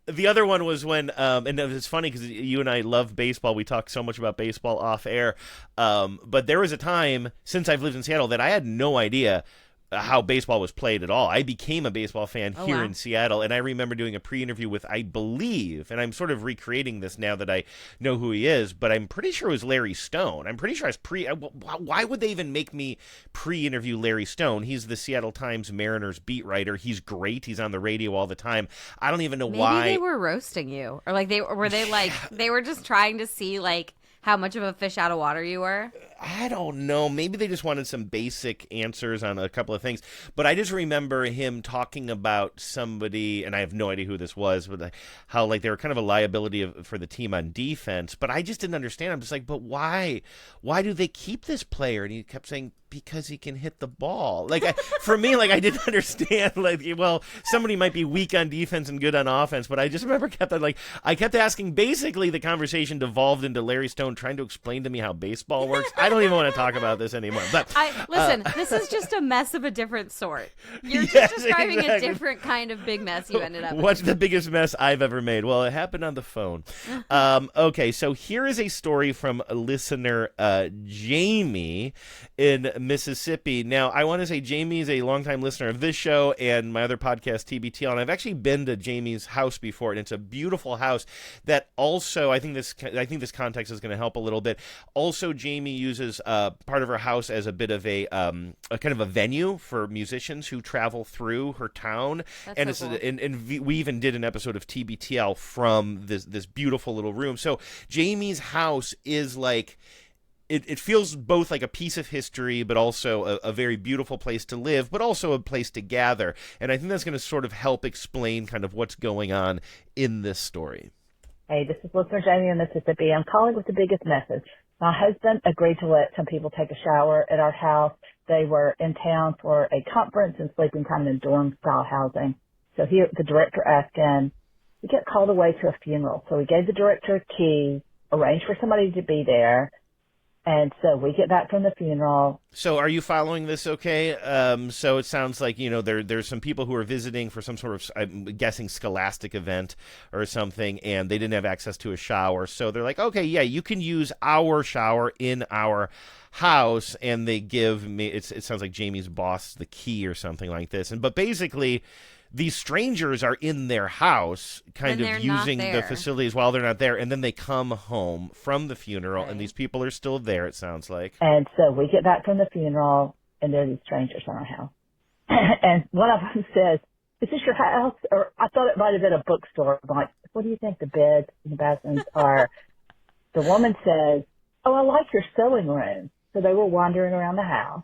The other one was when, and it's funny because you and I love baseball. We talk so much about baseball off air. But there was a time, since I've lived in Seattle, that I had no idea how baseball was played at all. I became a baseball fan here wow. in Seattle, and I remember doing a pre-interview with, I believe, and I'm sort of recreating this now that I know who he is, but I'm pretty sure it was Larry Stone. I'm pretty sure I was why would they even make me pre-interview Larry Stone? He's the Seattle Times Mariners beat writer. He's great. He's on the radio all the time. I don't even know why. Maybe they were roasting you, or like they were just trying to see like how much of a fish out of water you were. I don't know. Maybe they just wanted some basic answers on a couple of things. But I just remember him talking about somebody, and I have no idea who this was, but how like they were kind of a liability for the team on defense. But I just didn't understand. I'm just like, but why? Why do they keep this player? And he kept saying, because he can hit the ball. Like for me, like I didn't understand. Like, well, somebody might be weak on defense and good on offense, but I just remember I kept asking. Basically, the conversation devolved into Larry Stone trying to explain to me how baseball works. I don't even want to talk about this anymore. But listen, this is just a mess of a different sort. You're Yes, just describing exactly. a different kind of big mess you ended up in. What's the biggest mess I've ever made? Well, it happened on the phone. Okay, so here is a story from a listener, Jamie in Mississippi. Now, I want to say Jamie is a longtime listener of this show and my other podcast, TBTL, and I've actually been to Jamie's house before, and it's a beautiful house that also, I think this context is going to help a little bit. Also, Jamie uses part of her house as a bit of a kind of a venue for musicians who travel through her town. That's And so it's cool. and we even did an episode of TBTL from this beautiful little room. So Jamie's house is like, it feels both like a piece of history, but also a very beautiful place to live, but also a place to gather. And I think that's going to sort of help explain kind of what's going on in this story. Hey, this is listener Jamie in Mississippi. I'm calling with the biggest message. My husband agreed to let some people take a shower at our house. They were in town for a conference and sleeping kind of in dorm-style housing. So the director asked him, we get called away to a funeral. So we gave the director a key, arranged for somebody to be there. And so we get back from the funeral. So are you following this okay? So it sounds like, there's some people who are visiting for some sort of, I'm guessing, scholastic event or something, and they didn't have access to a shower. So they're like, okay, yeah, you can use our shower in our house. And they give me, it sounds like Jamie's boss the key or something like this. But basically, these strangers are in their house kind When of they're not using the there. facilities while they're not there. And then they come home from the funeral, Right. and these people are still there, it sounds like. And so we get back from the funeral, and there are these strangers in our house. And one of them says, is this your house? Or I thought it might have been a bookstore. I'm like, what do you think the beds and the bathrooms are? The woman says, oh, I like your sewing room. So they were wandering around the house.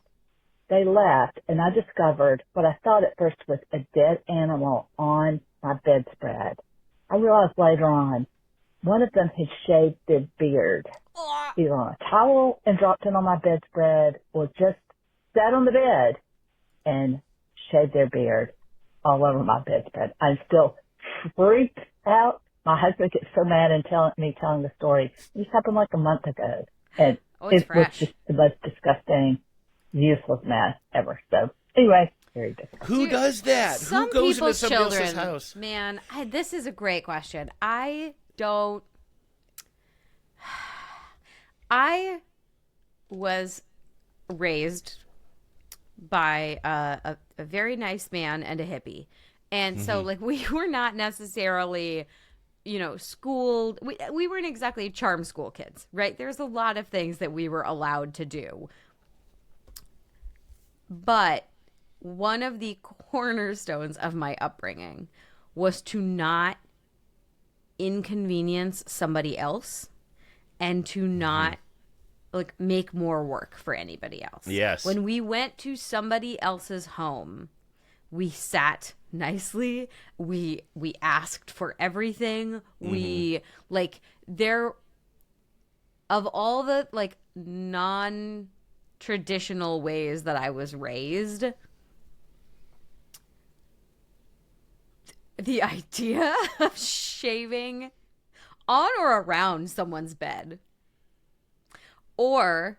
They left, and I discovered what I thought at first was a dead animal on my bedspread. I realized later on, one of them had shaved their beard, either on a towel and dropped it on my bedspread, or just sat on the bed and shaved their beard all over my bedspread. I'm still freaked out. My husband gets so mad and telling the story. This happened like a month ago, and It's it was fresh. just the most disgusting, useless mess ever. So anyway, very difficult. Who does that? Some Who goes into people's somebody children, else's house? man, this is a great question. I was raised by a very nice man and a hippie. And so like we were not necessarily, schooled. We weren't exactly charm school kids, right? There's a lot of things that we were allowed to do. But one of the cornerstones of my upbringing was to not inconvenience somebody else and to not like make more work for anybody else. Yes. When we went to somebody else's home, we sat nicely. We asked for everything. We like there of all the like non-traditional ways that I was raised, the idea of shaving on or around someone's bed or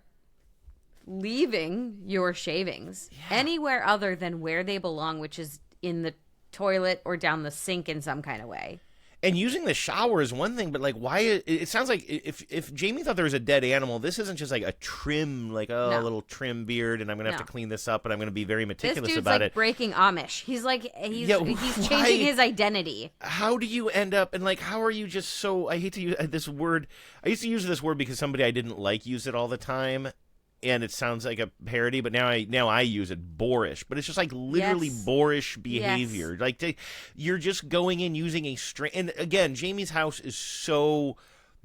leaving your shavings anywhere other than where they belong, which is in the toilet or down the sink in some kind of way. And using the shower is one thing, but like, why? It sounds like if Jamie thought there was a dead animal, this isn't just like a trim, like a little trim beard, and I'm gonna have to clean this up, and I'm gonna be very meticulous this dude's about like it. breaking Amish. He's changing his identity. How do you end up, and like, how are you just so? I hate to use this word. I used to use this word because somebody I didn't like used it all the time. And it sounds like a parody, but now I use it, boorish. But it's just like literally boorish behavior. Yes. Like you're just going in using a string. And again, Jamie's house is so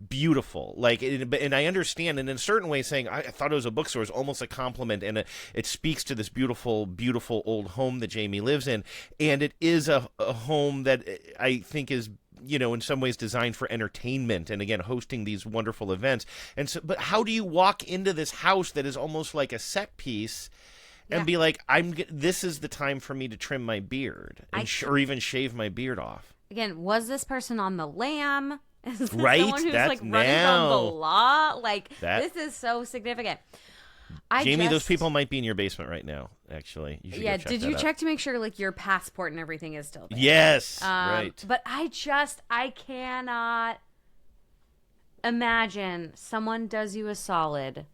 beautiful. Like, and I understand, and in a certain way, saying I thought it was a bookstore is almost a compliment, and it speaks to this beautiful, beautiful old home that Jamie lives in, and it is a home that I think is, in some ways designed for entertainment and, again, hosting these wonderful events. And so, but how do you walk into this house that is almost like a set piece and be like, this is the time for me to trim my beard or even shave my beard off? Again, was this person on the lam? Is this right? someone who's That's like running from the law? Like, this is so significant. Jamie, those people might be in your basement right now, actually. You should go check did you that check out. to make sure like your passport and everything is still there? Yes, right. But I cannot imagine someone does you a solid,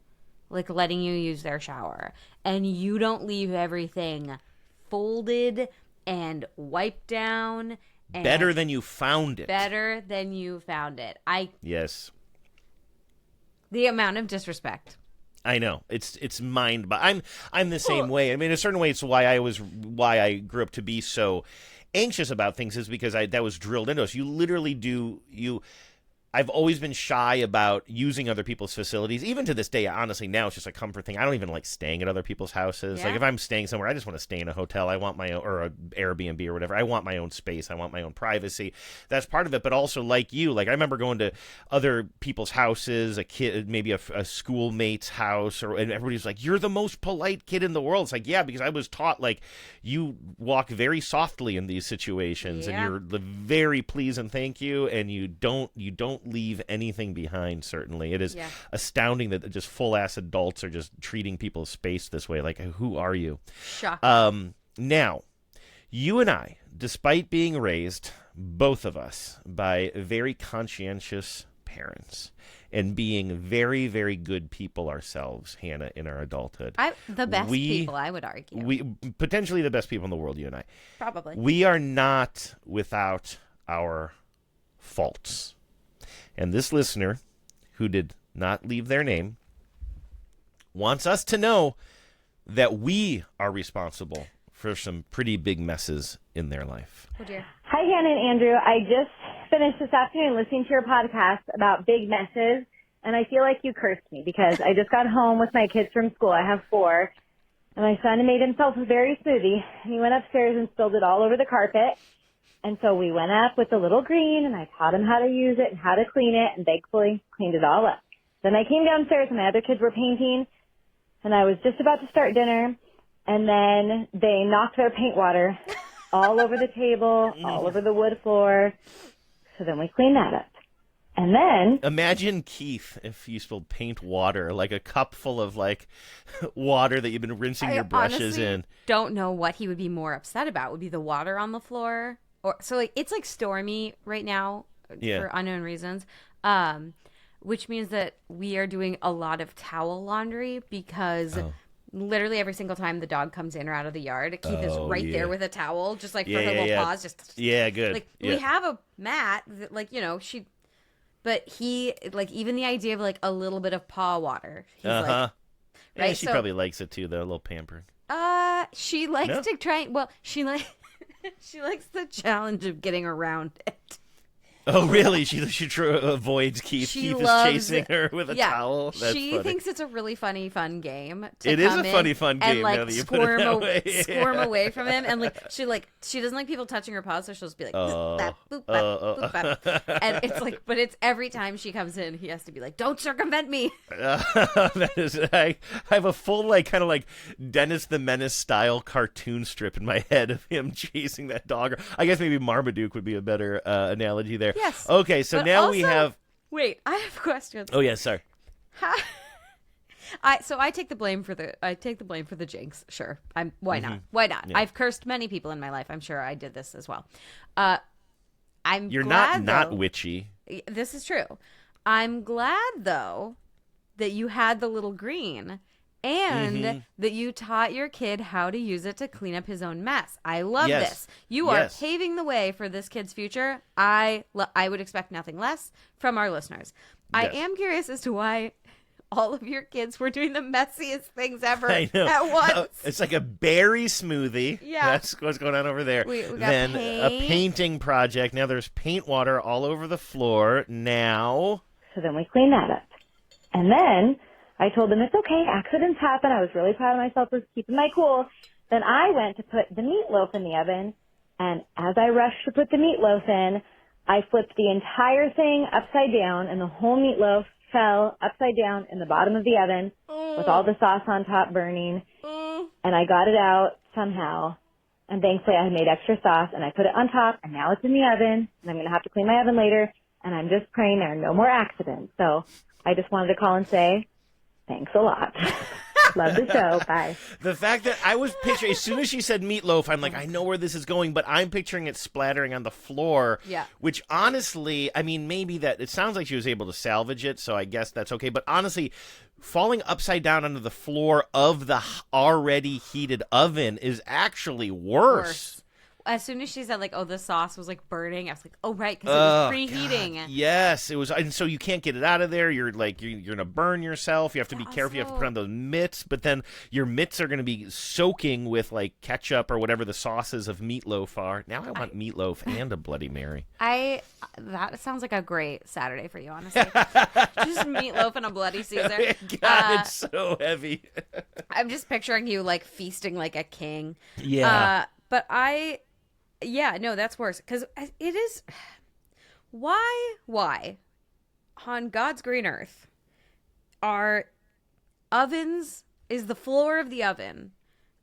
like letting you use their shower, and you don't leave everything folded and wiped down. And better than you found it. Better than you found it. Yes. The amount of disrespect. I know it's mind, but I'm the same way. I mean, in a certain way, it's why I grew up to be so anxious about things, is because that was drilled into us. You literally do. I've always been shy about using other people's facilities. Even to this day, honestly, now it's just a comfort thing. I don't even like staying at other people's houses. Yeah. Like if I'm staying somewhere, I just want to stay in a hotel. I want my own, or an Airbnb or whatever. I want my own space. I want my own privacy. That's part of it. But also, like you, like I remember going to other people's houses, a kid, maybe a schoolmate's house, and everybody's like, "You're the most polite kid in the world." It's like, yeah, because I was taught like you walk very softly in these situations, and you're very please and thank you, and you don't leave anything behind. Certainly, it is astounding that just full-ass adults are just treating people's space this way. Like, who are you? Shocking. Now, you and I, despite being raised, both of us, by very conscientious parents and being very, very good people ourselves, Hannah, in our adulthood, the best people, I would argue. We potentially the best people in the world. You and I, probably. We are not without our faults. And this listener, who did not leave their name, wants us to know that we are responsible for some pretty big messes in their life. Oh, dear. Hi, Hannah and Andrew. I just finished this afternoon listening to your podcast about big messes, and I feel like you cursed me because I just got home with my kids from school. I have 4, and my son made himself a berry smoothie, and he went upstairs and spilled it all over the carpet. And so we went up with the little green, and I taught him how to use it and how to clean it, and thankfully cleaned it all up. Then I came downstairs, and my other kids were painting, and I was just about to start dinner, and then they knocked their paint water all over the table, all over the wood floor. So then we cleaned that up. And then... Imagine, Keith, if you spilled paint water, like a cup full of, like, water that you've been rinsing your brushes in. I don't know what he would be more upset about. Would be the water on the floor? So like it's like stormy right now for unknown reasons, which means that we are doing a lot of towel laundry because literally every single time the dog comes in or out of the yard, Keith is right there with a towel, just like for her little paws. Just good. Like we have a mat that, like, but he, like, even the idea of like a little bit of paw water, he's like, right. Yeah, she probably likes it too, though, a little pampered. She likes to try. Well, she likes the challenge of getting around it. Oh, really? She avoids Keith. Keith is chasing her with a towel. That's she funny. Thinks it's a really funny, fun game. It is a funny, fun game. And like now that you put it that way. squirm away from him, and she doesn't like people touching her paws, so she'll just be like, boop, bap, boop, bap, boop, bap. And it's like, but it's every time she comes in, he has to be like, don't circumvent me. That is, I have a full kind of like Dennis the Menace style cartoon strip in my head of him chasing that dog. I guess maybe Marmaduke would be a better analogy there. Yes. Okay, so but now also, we have. Wait, I have questions. Oh yes, sorry. I take the blame for the jinx. Sure, why not? Why not? Yeah. I've cursed many people in my life. I'm sure I did this as well. I'm You're glad, not though, witchy. This is true. I'm glad, though, that you had the little green and that you taught your kid how to use it to clean up his own mess. I love this. You are paving the way for this kid's future. I would expect nothing less from our listeners. I am curious as to why all of your kids were doing the messiest things ever at once. It's like a berry smoothie. Yeah. That's what's going on over there. We got then paint. A painting project. Now there's paint water all over the floor. Now. So then we cleaned that up. And then I told them, it's okay, accidents happen. I was really proud of myself for keeping my cool. Then I went to put the meatloaf in the oven, and as I rushed to put the meatloaf in, I flipped the entire thing upside down, and the whole meatloaf fell upside down in the bottom of the oven with all the sauce on top burning. And I got it out somehow. And thankfully I had made extra sauce, and I put it on top, and now it's in the oven, and I'm going to have to clean my oven later, and I'm just praying there are no more accidents. So I just wanted to call and say, thanks a lot. Love the show. Bye. The fact that I was picturing, as soon as she said meatloaf, I'm like, I know where this is going, but I'm picturing it splattering on the floor. Yeah. Which honestly, I mean, maybe that, it sounds like she was able to salvage it, so I guess that's okay. But honestly, falling upside down onto the floor of the already heated oven is actually worse. As soon as she said, like, oh, the sauce was, like, burning, I was like, oh, right, because it was preheating. God. Yes, it was. And so you can't get it out of there. You're like, you're going to burn yourself. You have to be careful. You have to put on those mitts. But then your mitts are going to be soaking with, like, ketchup or whatever the sauces of meatloaf are. Now I want meatloaf and a Bloody Mary. That sounds like a great Saturday for you, honestly. Just meatloaf and a Bloody Caesar. God, it's so heavy. I'm just picturing you, like, feasting like a king. Yeah. But yeah, no, that's worse. Because it is... Why, on God's green earth, are ovens, is the floor of the oven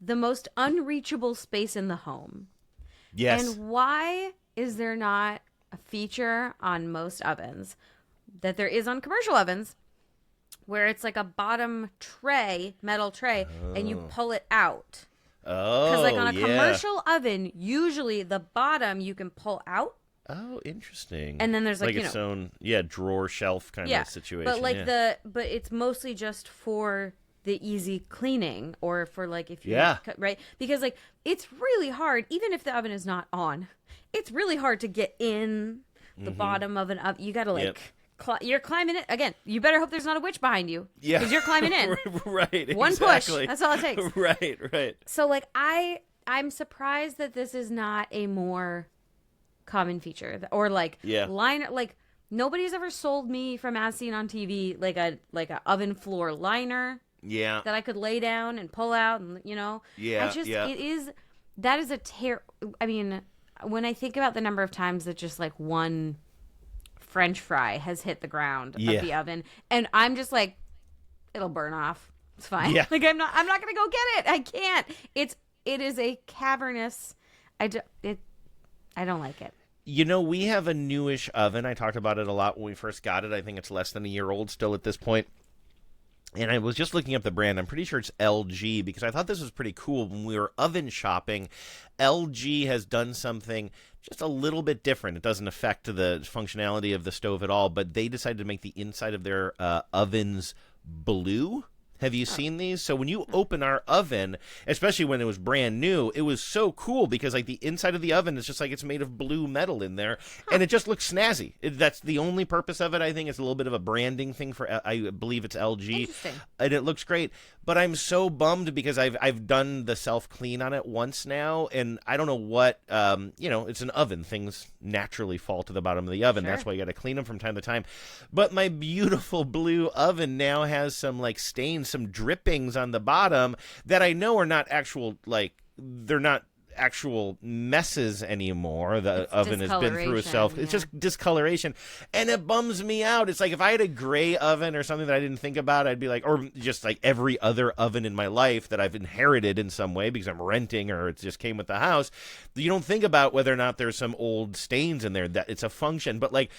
the most unreachable space in the home? Yes. And why is there not a feature on most ovens that there is on commercial ovens where it's like a bottom tray, metal tray, and you pull it out? Oh, because like on a commercial oven, usually the bottom you can pull out. Oh, interesting. And then there's like its own drawer shelf kind of situation. But like but it's mostly just for the easy cleaning or for like if you right, because like it's really hard even if the oven is not on. It's really hard to get in the bottom of an oven. You got to like you're climbing it again. You better hope there's not a witch behind you. Yeah, because you're climbing in. Right. One push. That's all it takes. Right. So like I'm surprised that this is not a more common feature or like liner. Like nobody's ever sold me from As Seen on TV like a oven floor liner. Yeah. That I could lay down and pull out and that is a I mean, when I think about the number of times that just like one French fry has hit the ground of the oven, and I'm just like, it'll burn off. It's fine. Yeah. Like I'm not gonna go get it. I can't. It is a cavernous. I don't like it. You know, we have a newish oven. I talked about it a lot when we first got it. I think it's less than a year old still at this point. And I was just looking up the brand. I'm pretty sure it's LG because I thought this was pretty cool. When we were oven shopping, LG has done something just a little bit different. It doesn't affect the functionality of the stove at all, but they decided to make the inside of their ovens blue. Have you seen these? So when you open our oven, especially when it was brand new, it was so cool because like the inside of the oven is just like it's made of blue metal in there, and it just looks snazzy. That's the only purpose of it. I think it's a little bit of a branding thing for, I believe it's LG, and it looks great. But I'm so bummed because I've done the self clean on it once now, and I don't know what it's an oven. Things naturally fall to the bottom of the oven. That's why you got to clean them from time to time. But my beautiful blue oven now has some like stains, some drippings on the bottom that I know are not actual, like they're not actual messes anymore. The oven has been through itself. It's just discoloration, and it bums me out. It's like if I had a gray oven or something that I didn't think about, I'd be like, or just like every other oven in my life that I've inherited in some way because I'm renting or it just came with the house. You don't think about whether or not there's some old stains in there, that it's a function. But like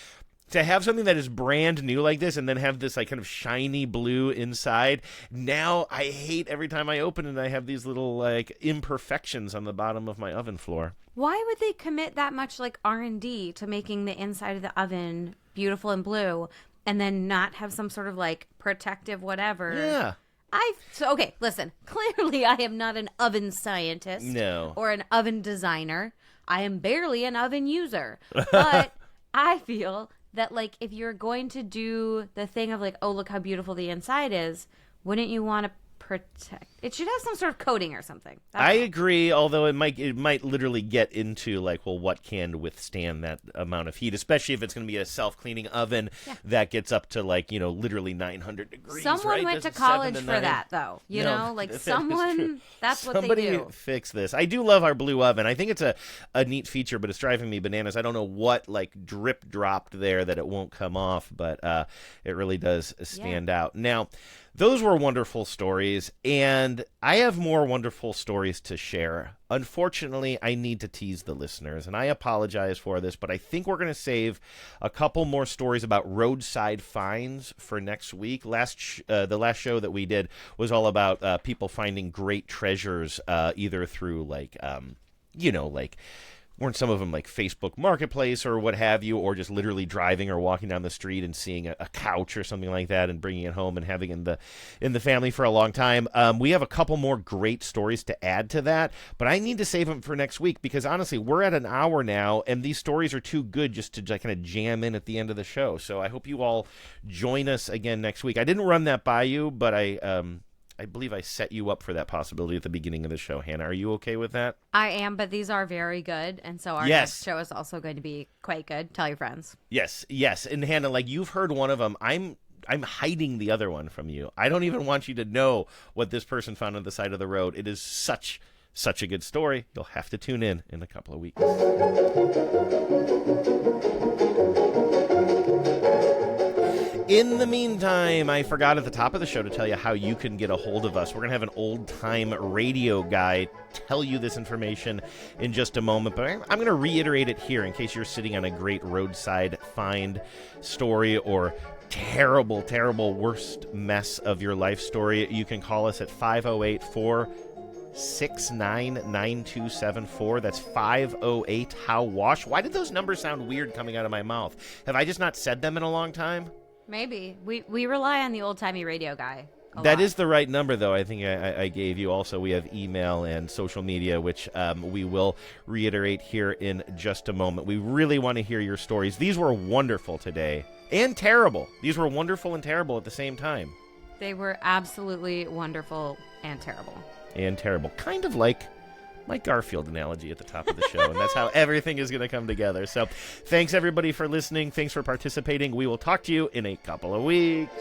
to have something that is brand new like this and then have this like kind of shiny blue inside. Now I hate every time I open it, I have these little like imperfections on the bottom of my oven floor. Why would they commit that much like R&D to making the inside of the oven beautiful and blue and then not have some sort of like protective whatever? Yeah. Okay, listen. Clearly, I am not an oven scientist or an oven designer. I am barely an oven user. But I feel that, like, if you're going to do the thing of, like, oh, look how beautiful the inside is, wouldn't you want to protect? It should have some sort of coating or something. I agree, although it might literally get into, like, well, what can withstand that amount of heat, especially if it's going to be a self-cleaning oven that gets up to, like, literally 900 degrees. Someone went to college for that, though. You know, like someone, that's what they do. Somebody fix this. I do love our blue oven. I think it's a neat feature, but it's driving me bananas. I don't know what, like, drip dropped there that it won't come off, but it really does stand out. Now, those were wonderful stories, and I have more wonderful stories to share. Unfortunately, I need to tease the listeners, and I apologize for this, but I think we're going to save a couple more stories about roadside finds for next week. The last show that we did was all about people finding great treasures, either through, like, weren't some of them like Facebook Marketplace or what have you, or just literally driving or walking down the street and seeing a couch or something like that and bringing it home and having it in the family for a long time. We have a couple more great stories to add to that, but I need to save them for next week because honestly, we're at an hour now and these stories are too good just to kind of jam in at the end of the show. So I hope you all join us again next week. I didn't run that by you, but I believe I set you up for that possibility at the beginning of the show. Hannah, are you okay with that? I am, but these are very good, and so our next show is also going to be quite good. Tell your friends. Yes. And Hannah, like you've heard one of them. I'm hiding the other one from you. I don't even want you to know what this person found on the side of the road. It is such a good story. You'll have to tune in a couple of weeks. In the meantime, I forgot at the top of the show to tell you how you can get a hold of us. We're going to have an old-time radio guy tell you this information in just a moment, but I'm going to reiterate it here in case you're sitting on a great roadside find story or terrible, terrible worst mess of your life story. You can call us at 508-469-9274. That's 508-HOW-WASH. Why did those numbers sound weird coming out of my mouth? Have I just not said them in a long time? Maybe. We rely on the old-timey radio guy. That is the right number, though. I think I gave you. Also, we have email and social media, which we will reiterate here in just a moment. We really want to hear your stories. These were wonderful today and terrible. These were wonderful and terrible at the same time. They were absolutely wonderful and terrible. And terrible. Kind of like my Garfield analogy at the top of the show, and that's how everything is going to come together. So thanks, everybody, for listening. Thanks for participating. We will talk to you in a couple of weeks.